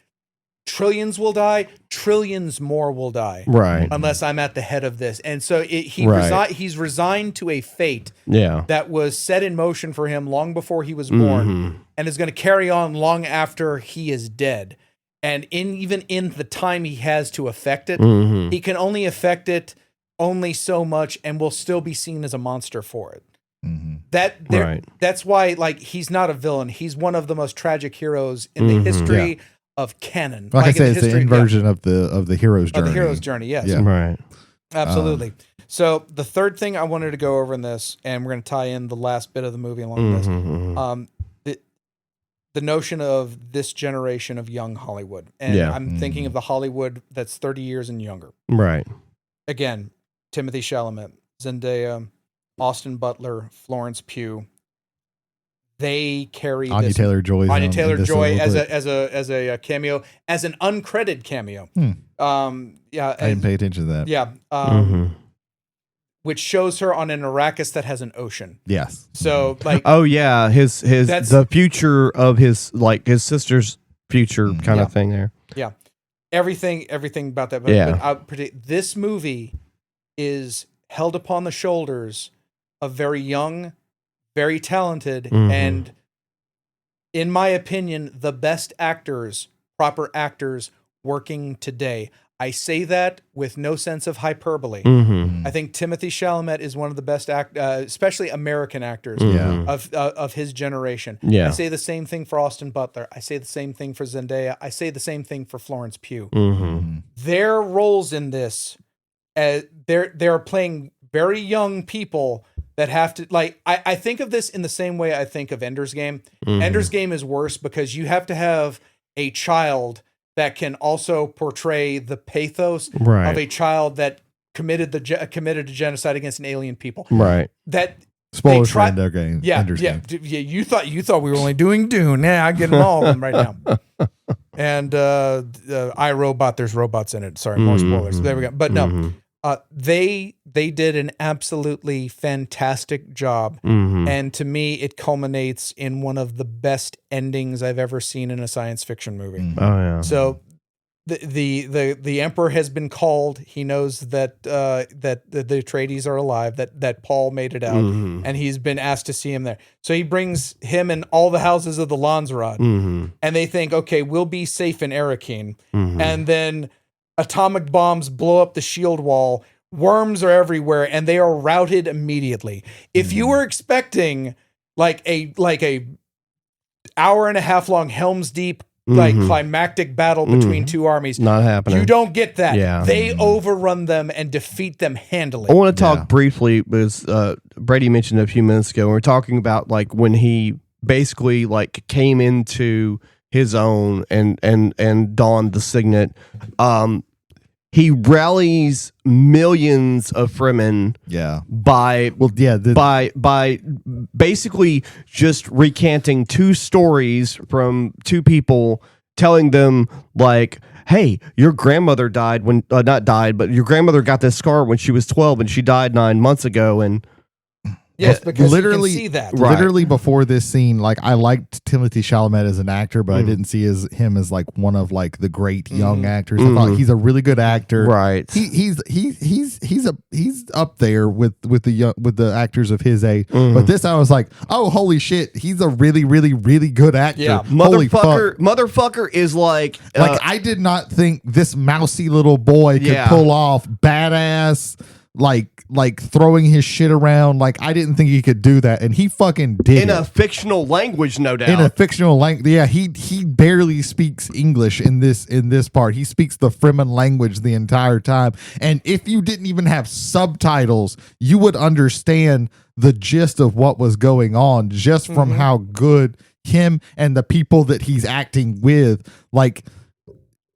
trillions will die, trillions more will die. Right. Unless I'm at the head of this. And so he's resigned to a fate that was set in motion for him long before he was born, and is going to carry on long after he is dead. And even in the time he has to affect it, he can only affect it only so much, and will still be seen as a monster for it. That's why, like, he's not a villain. He's one of the most tragic heroes in the history of canon. Like I said, it's the inversion of the hero's journey. Of the hero's journey, yes. Yeah. Right. Absolutely. So the third thing I wanted to go over in this, and we're going to tie in the last bit of the movie along this, the notion of this generation of young Hollywood. And I'm thinking of the Hollywood that's 30 years and younger. Right. Again, Timothy Chalamet, Zendaya, Austin Butler, Florence Pugh. They carry Anya Taylor-Joy as a cameo, as an uncredited cameo. I didn't pay attention to that. Yeah. Which shows her on an Arrakis that has an ocean. Yes. So like, oh yeah, the future of his sister's future kind of thing there. Yeah. Everything about that. But I predict this movie is held upon the shoulders of very young, very talented, and in my opinion, the best actors, proper actors working today. I say that with no sense of hyperbole. I think Timothy Chalamet is one of the best especially American actors of his generation. Yeah. I say the same thing for Austin Butler. I say the same thing for Zendaya. I say the same thing for Florence Pugh. Their roles in this, they're playing very young people that have to, like, I think of this in the same way I think of Ender's Game. Ender's Game is worse because you have to have a child that can also portray the pathos of a child that committed a genocide against an alien people. Right. That spoilers for Ender's Game. Ender's Game. Yeah. You thought we were only doing Dune. Yeah, I get them all of them right now. And iRobot, there's robots in it. Sorry, more spoilers. There we go. But no, they did an absolutely fantastic job, and to me, it culminates in one of the best endings I've ever seen in a science fiction movie. Oh yeah. So the Emperor has been called. He knows that that the Atreides are alive. That Paul made it out, and he's been asked to see him there. So he brings him and all the houses of the Landsraad, and they think, okay, we'll be safe in Arrakeen, and then atomic bombs blow up the shield wall. Worms are everywhere, and they are routed immediately. If you were expecting like a hour and a half long Helm's Deep climactic battle between two armies, not happening. You don't get that. Yeah. They overrun them and defeat them handily. I want to talk briefly because Brady mentioned a few minutes ago. We were talking about like when he basically like came into his own and donned the signet. He rallies millions of Fremen by basically just recanting two stories from two people, telling them like, hey, your grandmother died when not died, but your grandmother got this scar when she was 12 and she died 9 months ago. And yes, because literally, you can see that. Literally before this scene, like I liked Timothy Chalamet as an actor, but I didn't see him as like one of like the great young actors. I thought he's a really good actor. Right. He's up there with the actors of his age. But this I was like, oh holy shit, he's a really really really good actor. Yeah. Holy fuck. Motherfucker is like I did not think this mousy little boy could pull off badass like throwing his shit around. Like I didn't think he could do that, and he fucking did in a fictional language, no doubt. In a fictional language, yeah. He barely speaks English in this part. He speaks the Fremen language the entire time, and if you didn't even have subtitles, you would understand the gist of what was going on just from how good him and the people that he's acting with, like.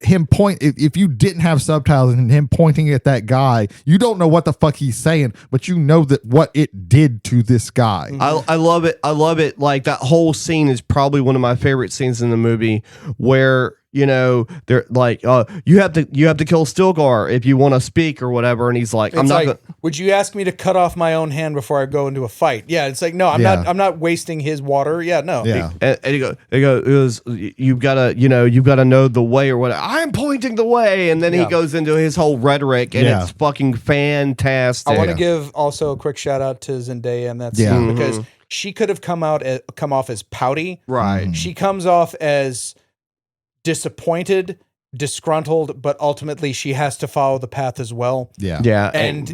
Him if you didn't have subtitles and him pointing at that guy, you don't know what the fuck he's saying, but you know that what it did to this guy. I love it. I love it. Like that whole scene is probably one of my favorite scenes in the movie where, you know, they're like, you have to kill Stilgar if you want to speak or whatever. And he's like, it's I'm not like, would you ask me to cut off my own hand before I go into a fight? Yeah. It's like, no, I'm not wasting his water. Yeah. No. Yeah. And he goes, you've got to know the way or whatever. I'm pointing the way. And then he goes into his whole rhetoric and it's fucking fantastic. I want to give also a quick shout out to Zendaya and that scene because she could have come off as pouty. Right. She comes off as disappointed, disgruntled, but ultimately she has to follow the path as well. Yeah. And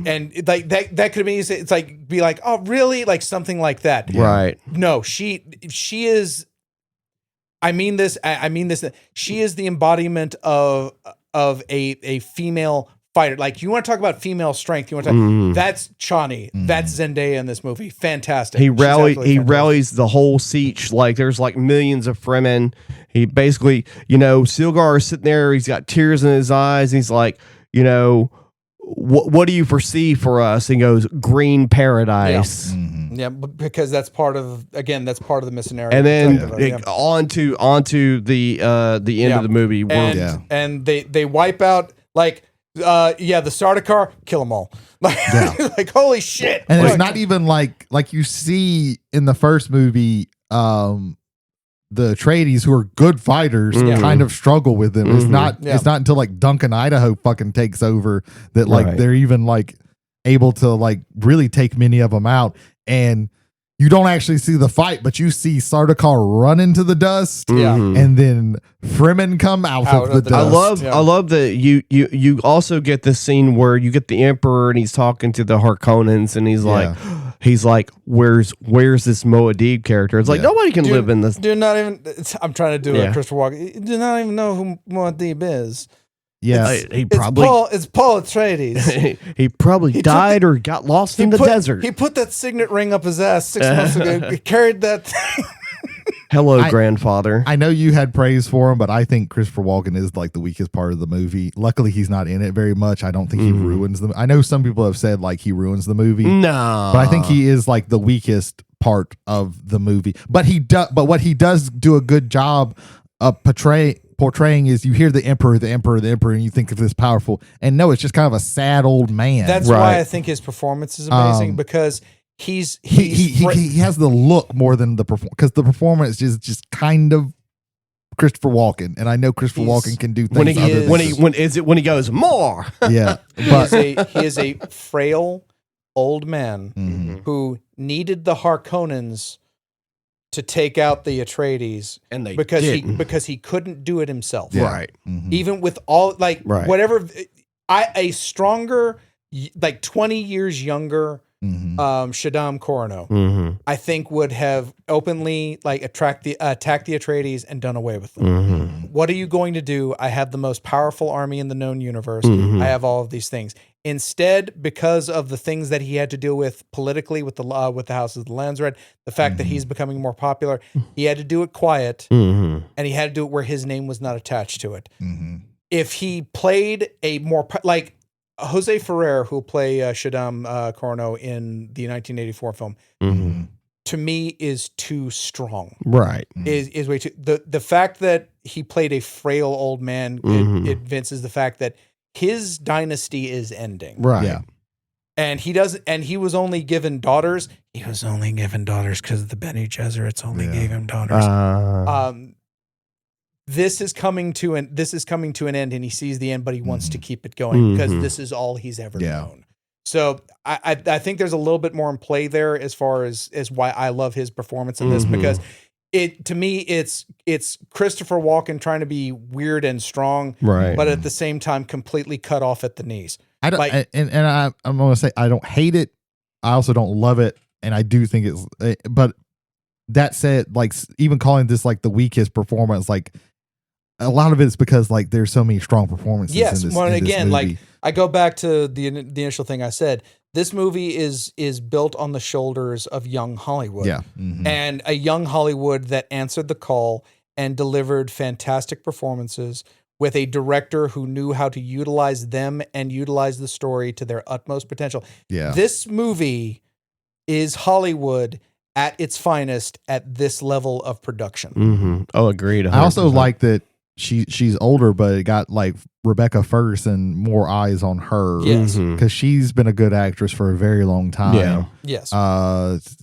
like that could be, it's like, be like, oh really? Like something like that. Right. No, she is, I mean this, she is the embodiment of a female fighter. Like you want to talk about female strength, you want to talk, that's Chani, that's Zendaya in this movie. Fantastic. He rallies the whole siege. Like there's like millions of Fremen. He basically, you know, Stilgar is sitting there, he's got tears in his eyes, and he's like, you know, what do you foresee for us? And he goes, green paradise. Yeah, because that's part of the missing narrative. And then onto the end of the movie. And they wipe out like the Sardaukar, kill them all. Like holy shit. And it's not even like you see in the first movie, the Atreides, who are good fighters, kind of struggle with them. It's not until like Duncan, Idaho fucking takes over that like they're even like able to like really take many of them out. And you don't actually see the fight, but you see Sardaukar run into the dust, and then Fremen come out of the dust. I love that you also get the scene where you get the Emperor and he's talking to the Harkonnens and he's like, where's this Muad'Dib character? It's like nobody can live in this. Do not even. I'm trying to do a Christopher Walken. Do not even know who Muad'Dib is. Yeah, he probably it's Paul Atreides. he probably died or got lost in the desert. He put that signet ring up his ass 6 months ago. He carried that thing. Hello, grandfather. I know you had praise for him, but I think Christopher Walken is like the weakest part of the movie. Luckily, he's not in it very much. I don't think he ruins them. I know some people have said like he ruins the movie. No, but I think he is like the weakest part of the movie. But what he does do a good job of portraying is you hear the emperor, and you think of this powerful, and no, it's just kind of a sad old man. That's why I think his performance is amazing because he has the look more than the performance, because the performance is just kind of Christopher Walken, and I know Christopher Walken can do things when he goes more. Yeah, but he is a frail old man who needed the Harkonnens to take out the Atreides, and they because he couldn't do it himself. Yeah. Right. Even with all whatever, a stronger, like 20 years younger Shaddam Corno, I think would have openly attacked the Atreides and done away with them. What are you going to do? I have the most powerful army in the known universe. I have all of these things. Instead, because of the things that he had to deal with politically with the House of the Landsred, the fact that he's becoming more popular, he had to do it quiet, and he had to do it where his name was not attached to it. If he played a more like Jose Ferrer, who will play Shaddam Corno in the 1984 film, to me is too strong. Right, is way too. The fact that he played a frail old man evinces the fact that his dynasty is ending. Right. Yeah. And he was only given daughters. He was only given daughters because the Bene Gesserits only gave him daughters. This is coming to an end, and he sees the end, but he wants to keep it going because this is all he's ever known. So I think there's a little bit more in play there as far as why I love his performance in this, because to me it's Christopher Walken trying to be weird and strong, right, but at the same time completely cut off at the knees. I don't, I'm going to say I don't hate it. I also don't love it, and I do think it's. But that said, like even calling this like the weakest performance, like a lot of it's because like there's so many strong performances. Yes, in this, well, in again, this movie. like I go back to the initial thing I said. This movie is built on the shoulders of young Hollywood. Yeah. And a young Hollywood that answered the call and delivered fantastic performances with a director who knew how to utilize them and utilize the story to their utmost potential. Yeah. This movie is Hollywood at its finest at this level of production. Oh, agreed. 100%. I also like that she's older, but it got like Rebecca Ferguson more eyes on her. Yes. Because she's been a good actress for a very long time. Yeah. Yes.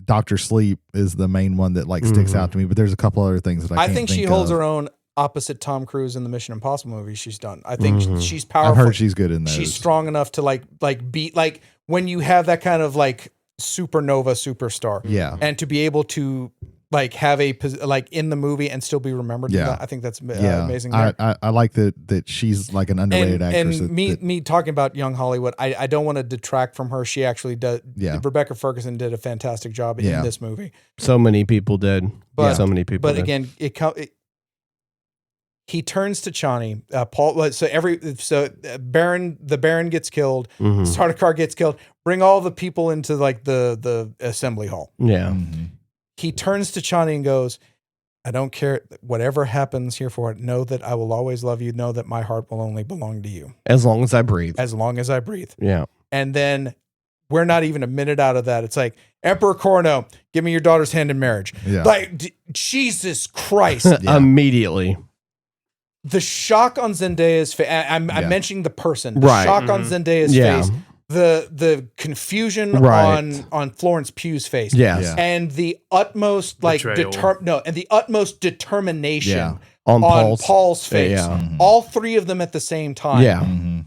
Dr. Sleep is the main one that like sticks out to me, but there's a couple other things that I think she holds her own opposite Tom Cruise in the Mission Impossible movies she's done. I think she's powerful. I've heard she's good in those. She's strong enough to like beat, like when you have that kind of like supernova superstar. Yeah. And to be able to like have a like in the movie and still be remembered. Yeah. I think that's amazing. I like that she's like an underrated actress. And me talking about young Hollywood, I don't want to detract from her. She actually does. Yeah. Rebecca Ferguson did a fantastic job in this movie. So many people did. But so many people. But did. again, he turns to Chani. Paul. The Baron gets killed. Sardaukar gets killed. Bring all the people into like the assembly hall. Yeah. He turns to Chani and goes, I don't care. Whatever happens here for it, know that I will always love you. Know that my heart will only belong to you. As long as I breathe. As long as I breathe. Yeah. And then we're not even a minute out of that. It's like, Emperor Corno, give me your daughter's hand in marriage. Yeah. Like, Jesus Christ. Immediately. The shock on Zendaya's face. I'm mentioning the person. The right. shock on Zendaya's face. The confusion on Florence Pugh's face. Yes. And the utmost like the utmost determination on Paul's face. Yeah. All three of them at the same time. Yeah.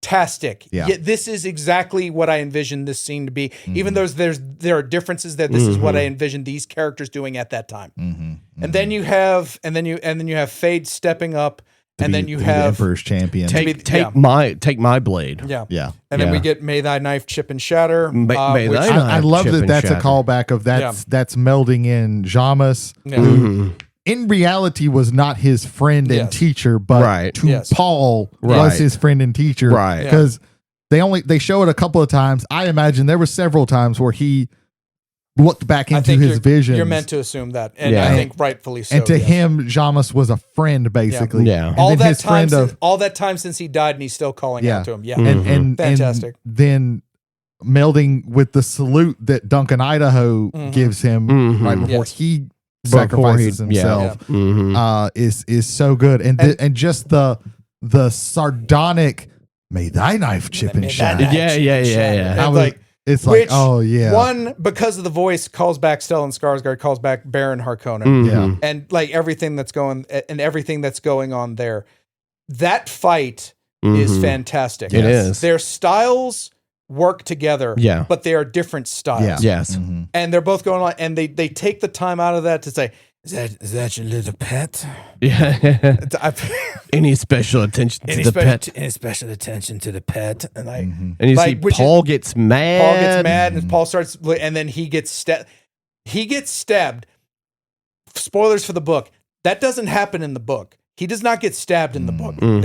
fantastic. Yeah. This is exactly what I envisioned this scene to be. Even though there are differences there, this is what I envisioned these characters doing at that time. And then you have Fade stepping up, and then you the have Emperor's champion. Take my blade. Yeah. And then we get May Thy Knife Chip and Shatter. May which- Thy I love Chip that and that's a shatter. callback of that's melding in Jamas, Yeah. who in reality was not his friend and Yes. teacher, but Right. to Yes. Paul Right. was his friend and teacher. Right. Yeah. Because they show it a couple of times. I imagine there were several times where he looked back I into think his vision. You're meant to assume that, and Yeah. I think rightfully so. and to yes. him, Jamas was a friend, basically. Yeah. And all then that his time, friend since, all that time since he died, and he's still calling Yeah. out to him. Yeah, and Fantastic. then melding with the salute that Duncan Idaho gives him right before Yes. he sacrifices Before he- himself Mhm. is so good, and just the sardonic "May thy knife chip and May thy shatter." knife Yeah, yeah, yeah, yeah. And I was- like, It's like, which oh yeah, one, because of the voice, calls back Stellan Skarsgård, calls back Baron Harkonnen, Mhm. yeah, and like everything that's going on there. That fight is Mhm. fantastic. It is. Their styles work together, Yeah. but they are different styles. yeah, Yes. Mhm. And they're both going on, and they take the time out of that to say, is that your little pet? Yeah. I- Any special attention to any, the special, pet? any special attention to the pet? And like, Mhm. And you like, see which is- Paul gets mad. Paul gets mad, and Paul starts, and then he gets stabbed. He gets stabbed. Spoilers for the book. That doesn't happen in the book. He does not get stabbed in the book. Mhm.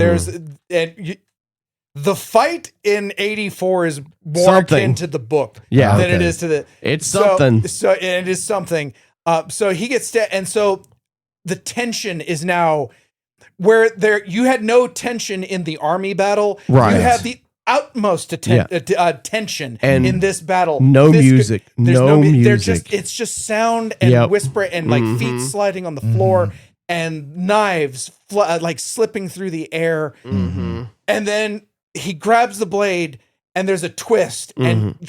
The fight in 84 is more Something. akin to the book Yeah. than it Okay. is to the. It's something. So it is something. So he gets stabbed, and so the tension is now where you had no tension in the army battle. Right. You have the utmost tension And in this battle. no This music. there's No They're music. it's just sound and Yep. whisper and like feet Mhm. sliding on the floor and knives like slipping through the air. Mm-hmm. And then he grabs the blade and there's a twist, and Mm-hmm.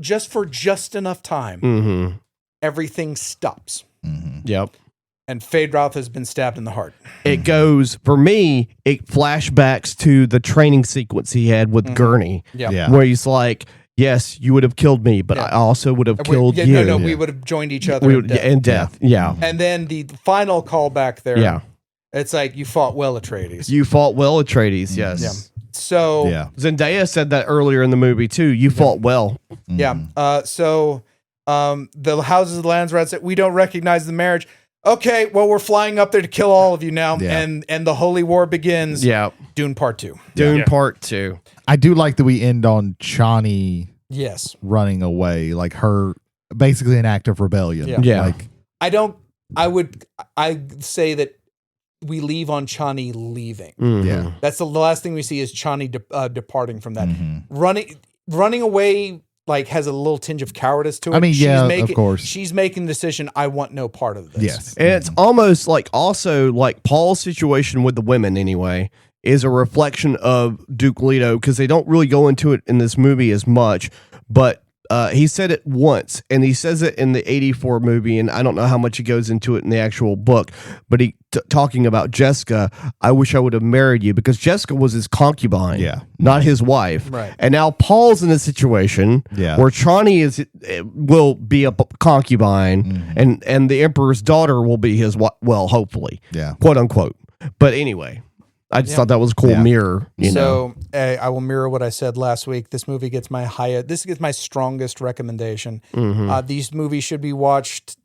just for enough time, Mm-hmm. everything stops. Yep. And Phaedroth has been stabbed in the heart. It goes, for me, it flashbacks to the training sequence he had with Gurney, Yeah. Yeah. where he's like, yes, you would have killed me, but Yeah. I also would have killed you. No, we would have joined each other We in would, death. in death. Yeah. And then the final callback there, Yeah. it's like, you fought well, Atreides. You fought well, Atreides, yes. Yeah. So, Yeah. Zendaya said that earlier in the movie, too. You fought well. yeah. The Houses of the Landsrat said, we don't recognize the marriage. Okay, well, we're flying up there to kill all of you now. Yeah. And the holy war begins. Yeah. Dune Part 2. Dune Yeah. Part 2. I do like that we end on Chani Yes. running away, like her basically an act of rebellion. Yeah. Yeah. Like, I'd say that we leave on Chani leaving. Mhm. yeah. That's the last thing we see is Chani departing from that. Mhm. Running away like has a little tinge of cowardice to it. I mean, yeah, of course. She's making the decision, I want no part of this. Yes. And it's almost like also like Paul's situation with the women anyway is a reflection of Duke Leto because they don't really go into it in this movie as much, but he said it once and he says it in the 84 movie, and I don't know how much he goes into it in the actual book, but he talking about Jessica, I wish I would have married you because Jessica was his concubine, Yeah. not his wife. Right. And now Paul's in a situation Yeah. where Chani will be a concubine and the emperor's daughter will be his well, hopefully, Yeah. quote unquote. But anyway, I just thought that was a cool Yeah. mirror. You know, So I will mirror what I said last week. This movie gets this gets my strongest recommendation. These movies should be watched.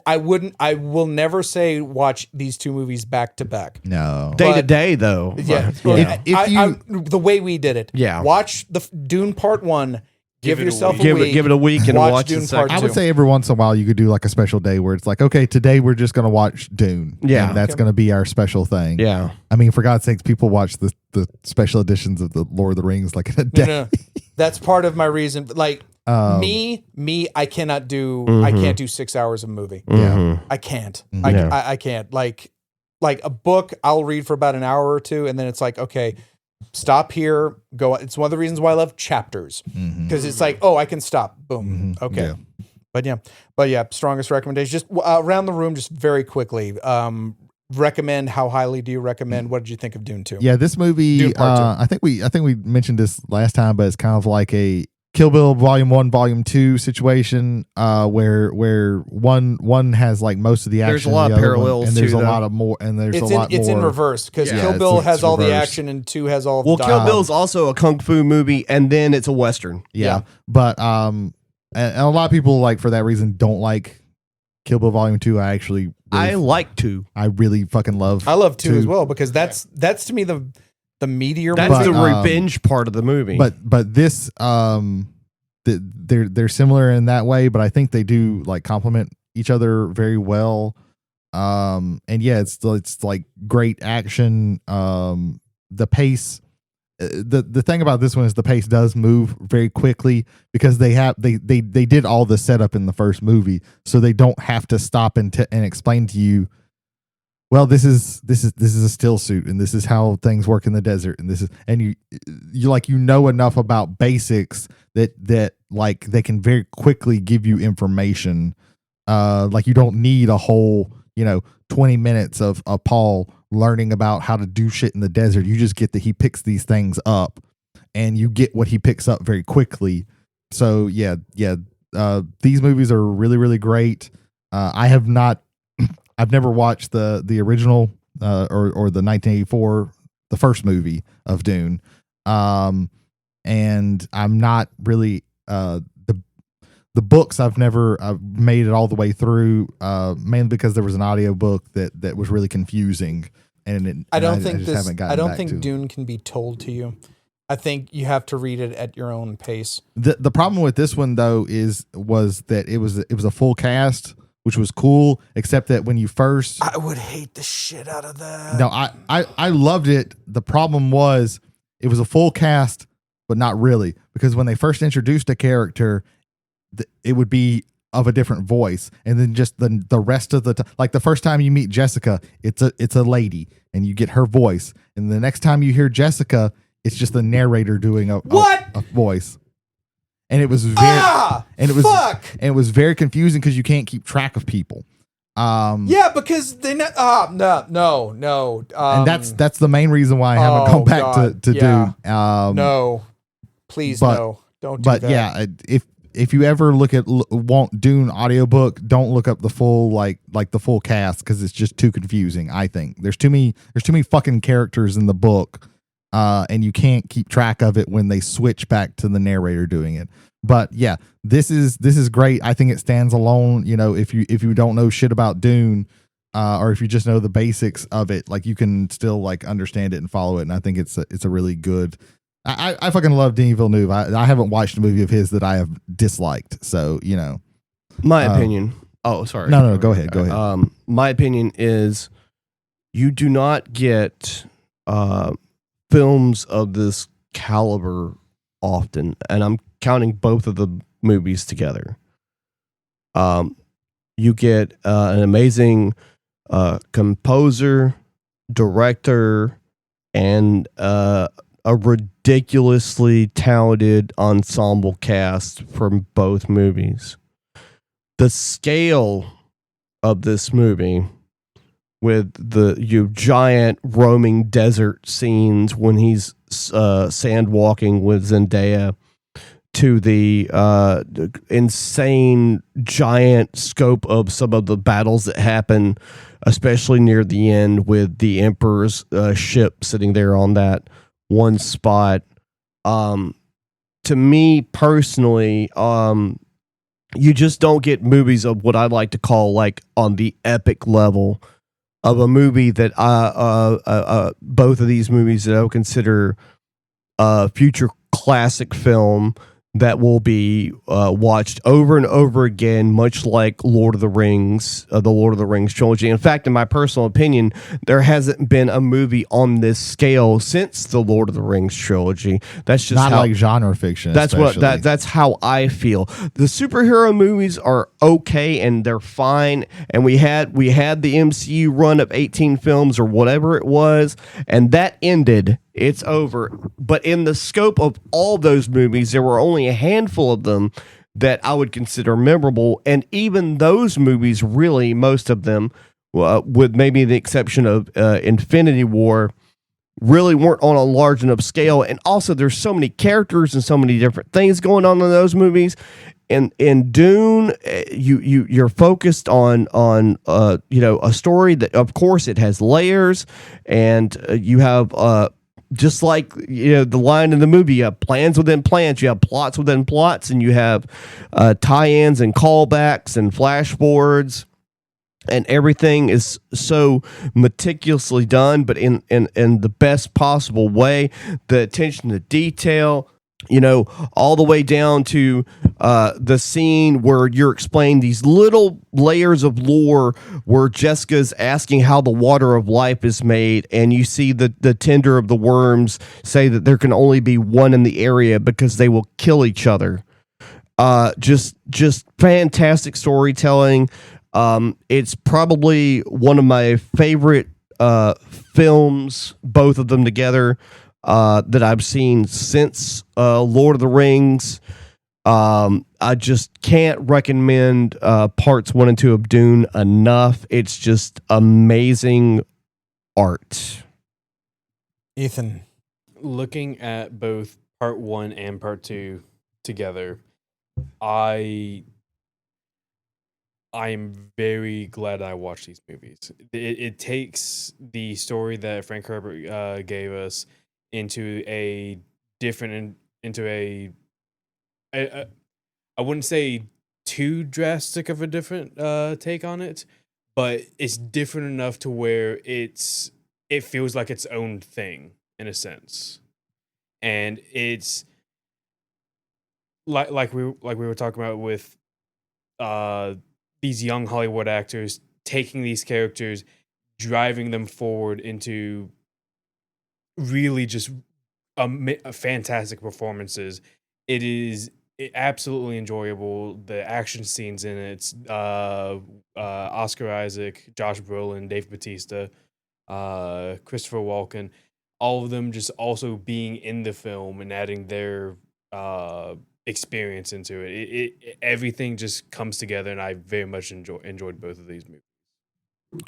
I will never say watch these two movies back to back. No. day to but- day though. Yeah. If The way we did it. Yeah. Watch the Dune Part 1. Give it a yourself a week. week. Give it a week and watch Dune the Part second. I would 2. say every once in a while you could do like a special day where it's like, okay, today we're just going to watch Dune. Yeah. And that's going to be our special thing. Yeah. I mean, for God's sakes, people watch the special editions of the Lord of the Rings like in a day. No. That's part of my reason. Like me, I cannot do. I can't do 6 hours of movie. Yeah. I can't. Yeah. I can't. Like a book, I'll read for about an hour or two, and then it's like, okay, stop here. Go. It's one of the reasons why I love chapters because it's like, oh, I can stop. Boom. Okay. Yeah. But yeah. Strongest recommendation. Just around the room, just very quickly. recommend? How highly do you recommend? What did you think of Dune 2? Yeah, this movie. Dune Part Two. I think we mentioned this last time, but it's kind of like a Kill Bill Volume 1, Volume 2 situation, where one has like most of the action. There's a lot the of other one, parallels and there's to a that. lot of more, and there's It's a lot more. it's in reverse because Yeah, Kill Bill has it's all the reversed. action and 2 has all. Well, the Kill dialogue. Bill is also a kung fu movie, and then it's a western. Yeah, but and a lot of people like for that reason don't like Kill Bill Volume 2. I actually I like to. I really fucking love. I love 2 as 2. well because that's to me the meteor. That's movie. the revenge part of the movie. But this they're similar in that way, but I think they do like complement each other very well. And yeah, it's like great action. The pace. The thing about this one is the pace does move very quickly because they did all the setup in the first movie, so they don't have to stop and explain to you. Well, this is a still suit, and this is how things work in the desert, and you know enough about basics that like they can very quickly give you information. Like you don't need a whole 20 minutes of Paul learning about how to do shit in the desert. You just get that he picks these things up, and you get what he picks up very quickly. So yeah. These movies are really, really great. I've never watched the original or the 1984, the first movie of Dune. And I'm not really the books I've made it all the way through, mainly because there was an audiobook that was really confusing, and I don't haven't think Dune can be told to you. I think you have to read it at your own pace. The problem with this one though was that it was a full cast, which was cool, except that when you first, I would hate the shit out of that. no, I loved it. The problem was it was a full cast, but not really, because when they first introduced a character, it would be of a different voice, and then just the rest of the time, like the first time you meet Jessica, it's a lady, and you get her voice, and the next time you hear Jessica, it's just the narrator doing a voice, and it was it was very confusing because you can't keep track of people. Yeah, because they no. And that's the main reason why I haven't gone back to yeah. Dune. No, please no, don't do that. But yeah, if you ever want Dune audiobook, don't look up the full like the full cast because it's just too confusing. I think there's too many fucking characters in the book, and you can't keep track of it when they switch back to the narrator doing it. But yeah, this is great. I think it stands alone. If you don't know shit about Dune, or if you just know the basics of it, like you can still like understand it and follow it. And I think it's a really good. I fucking love Denis Villeneuve. I haven't watched a movie of his that I have disliked. So My opinion. Oh, sorry. No, go ahead. My opinion is you do not get films of this caliber often, and I'm counting both of the movies together. You get an amazing composer, director, and a ridiculously talented ensemble cast from both movies. The scale of this movie, with the giant roaming desert scenes when he's sand walking with Zendaya, to the insane giant scope of some of the battles that happen, especially near the end with the Emperor's ship sitting there on that one spot. To me personally, you just don't get movies of what I like to call like on the epic level of a movie that both of these movies that I would consider a future classic film that will be watched over and over again, much like Lord of the Rings, the Lord of the Rings trilogy. In fact, in my personal opinion, there hasn't been a movie on this scale since the Lord of the Rings trilogy. That's just not how, like genre fiction. That's especially. that's how I feel. The superhero movies are okay and they're fine. And we had the MCU run of 18 films or whatever it was, and that ended. It's over. But in the scope of all those movies, there were only a handful of them that I would consider memorable. And even those movies, really, most of them, with maybe the exception of Infinity War, really weren't on a large enough scale. And also, there's so many characters and so many different things going on in those movies. And in Dune, you're focused on a story that, of course, it has layers, and you have just like the line in the movie, you have plans within plans, you have plots within plots, and you have tie-ins and callbacks and flashforwards. And everything is so meticulously done, but in the best possible way. The attention to detail, all the way down to the scene where you're explaining these little layers of lore where Jessica's asking how the water of life is made, and you see the tender of the worms say that there can only be one in the area because they will kill each other. Just fantastic storytelling. It's probably one of my favorite films, both of them together, that I've seen since Lord of the Rings. I just can't recommend parts 1 and 2 of Dune enough. It's just amazing art. Ethan, Looking at both part 1 and part 2 together, I am very glad I watched these movies. It takes the story that Frank Herbert gave us into a different, I wouldn't say too drastic of a different take on it, but it's different enough to where it feels like its own thing in a sense, and it's like we were talking about with these young Hollywood actors taking these characters, driving them forward into really just fantastic performances. It is absolutely enjoyable. The action scenes in it, Oscar Isaac, Josh Brolin, Dave Bautista, Christopher Walken, all of them just also being in the film and adding their experience into it. Everything just comes together, and I very much enjoyed both of these movies.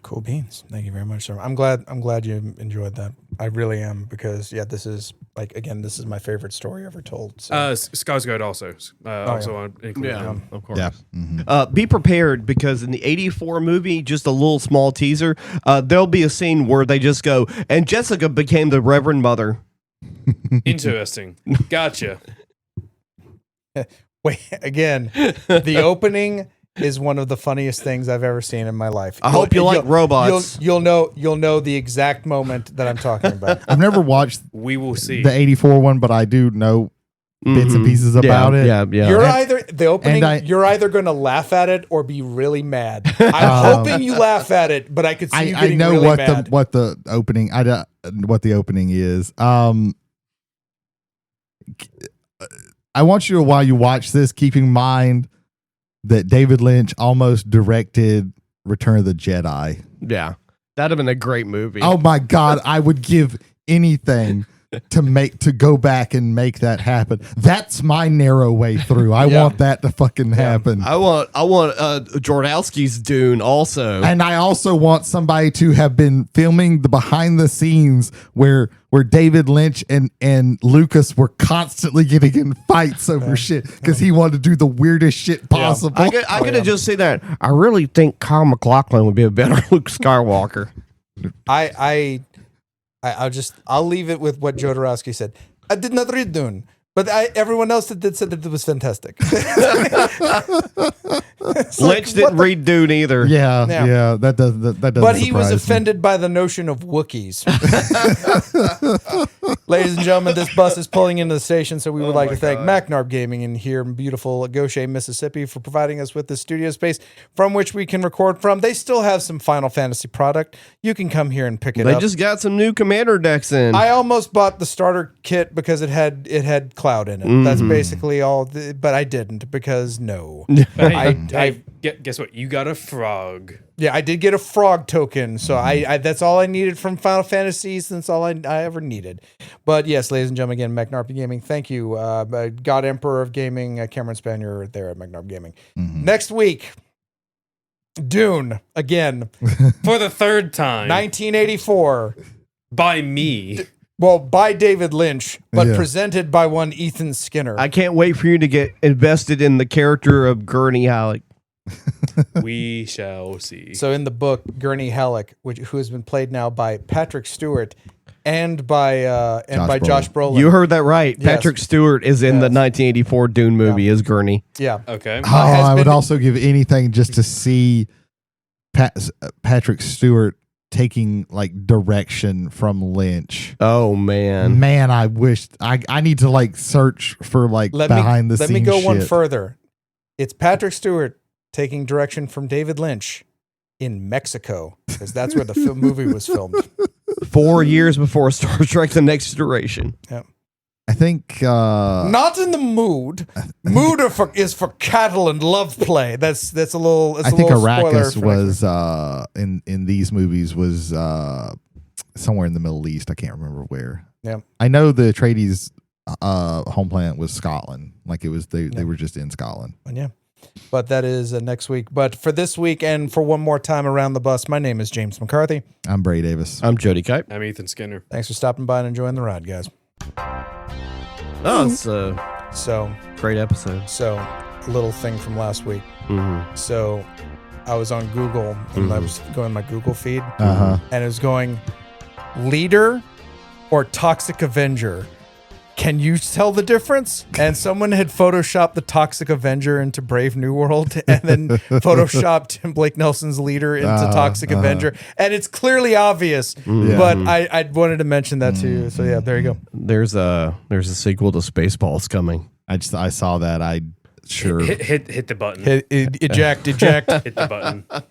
cool beans. Thank you very much, sir. I'm glad you enjoyed that. I really am, because this is this is my favorite story ever told. So. Skarsgård also included him. Of course. Yeah. Mm-hmm. Be prepared, because in the 84 movie, just a little small teaser, there'll be a scene where they just go, and Jessica became the Reverend Mother. Interesting. Gotcha. Wait, again, the opening is one of the funniest things I've ever seen in my life. I hope you like robots. You'll know the exact moment that I'm talking about. I've never watched We will see. the 84 one, but I do know bits and pieces about it. Yeah. You're either the opening. and You're either going to laugh at it or be really mad. I'm hoping you laugh at it, but I could see you I getting know really what mad. what the opening is. I want you to, while you watch this, keep in mind that David Lynch almost directed Return of the Jedi. Yeah. That'd have been a great movie. Oh my God, I would give anything to go back and make that happen. That's my narrow way through. I want that to fucking happen. I want Jodorowsky's Dune also. And I also want somebody to have been filming the behind the scenes where David Lynch and Lucas were constantly getting in fights over shit because he wanted to do the weirdest shit possible. I could just say that. I really think Kyle MacLachlan would be a better Luke Skywalker. I'll leave it with what Jodorowsky said. I did not read Dune, but everyone else that did said that it was fantastic. Lynch didn't read Dune either. Yeah, that doesn't. But he was surprise me. offended by the notion of Wookiees. Ladies and gentlemen, this bus is pulling into the station, so we would like to thank MacNarb Gaming in here in beautiful Goshen, Mississippi, for providing us with this studio space from which we can record from. They still have some Final Fantasy product. You can come here and pick it up. They just got some new Commander decks in. I almost bought the starter kit because it had Cloud in it. That's basically all. But I didn't, because no. Guess what? You got a frog. Yeah, I did get a frog token, so I that's all I needed from Final Fantasy. That's all I ever needed. But yes, ladies and gentlemen, again, MacNarb Gaming, thank you. God Emperor of Gaming, Cameron Spanier there at MacNarb Gaming. Next week, Dune again, For the third time. 1984. By me. Well, by David Lynch, but Yeah. presented by one Ethan Skinner. I can't wait for you to get invested in the character of Gurney Halleck. We shall see. So in the book, Gurney Halleck, who has been played now by Patrick Stewart and by Josh Brolin. You heard that right. Yes. Patrick Stewart is in the Yes. 1984 Dune movie as Gurney. Yeah. Okay. Oh, has I would been- also give anything just to see Patrick Stewart taking like direction from Lynch. Oh man. Man, I wish I need to like search for like behind the Let scenes me go shit. one further. It's Patrick Stewart taking direction from David Lynch in Mexico, because that's where the movie was filmed. 4 years before Star Trek: The Next Generation. I think Not in the mood. Mood is for cattle and love play. That's a little. It's I think little spoiler Arrakis for next was in these movies was somewhere in the Middle East. I can't remember where. Yeah. I know the Atreides home planet was Scotland. Like it was they were just in Scotland. one. Yeah. But that is next week. But for this week and for one more time around the bus, my name is James McCarthy. I'm Brady Davis. I'm Jody Kipe. I'm Ethan Skinner. Thanks for stopping by and enjoying the ride, guys. Oh, it's a So, great episode. a little thing from last week. Mm-hmm. So, I was on Google and I was going my Google feed, Uh-huh. and it was going leader or toxic avenger. Can you tell the difference? And someone had photoshopped the Toxic Avenger into Brave New World, and then photoshopped Tim Blake Nelson's leader into Toxic Avenger, and it's clearly obvious. Yeah. But I wanted to mention that to you. So yeah, there you go. There's a sequel to Spaceballs coming. I saw that. I sure Hit the button. Eject. Hit the button.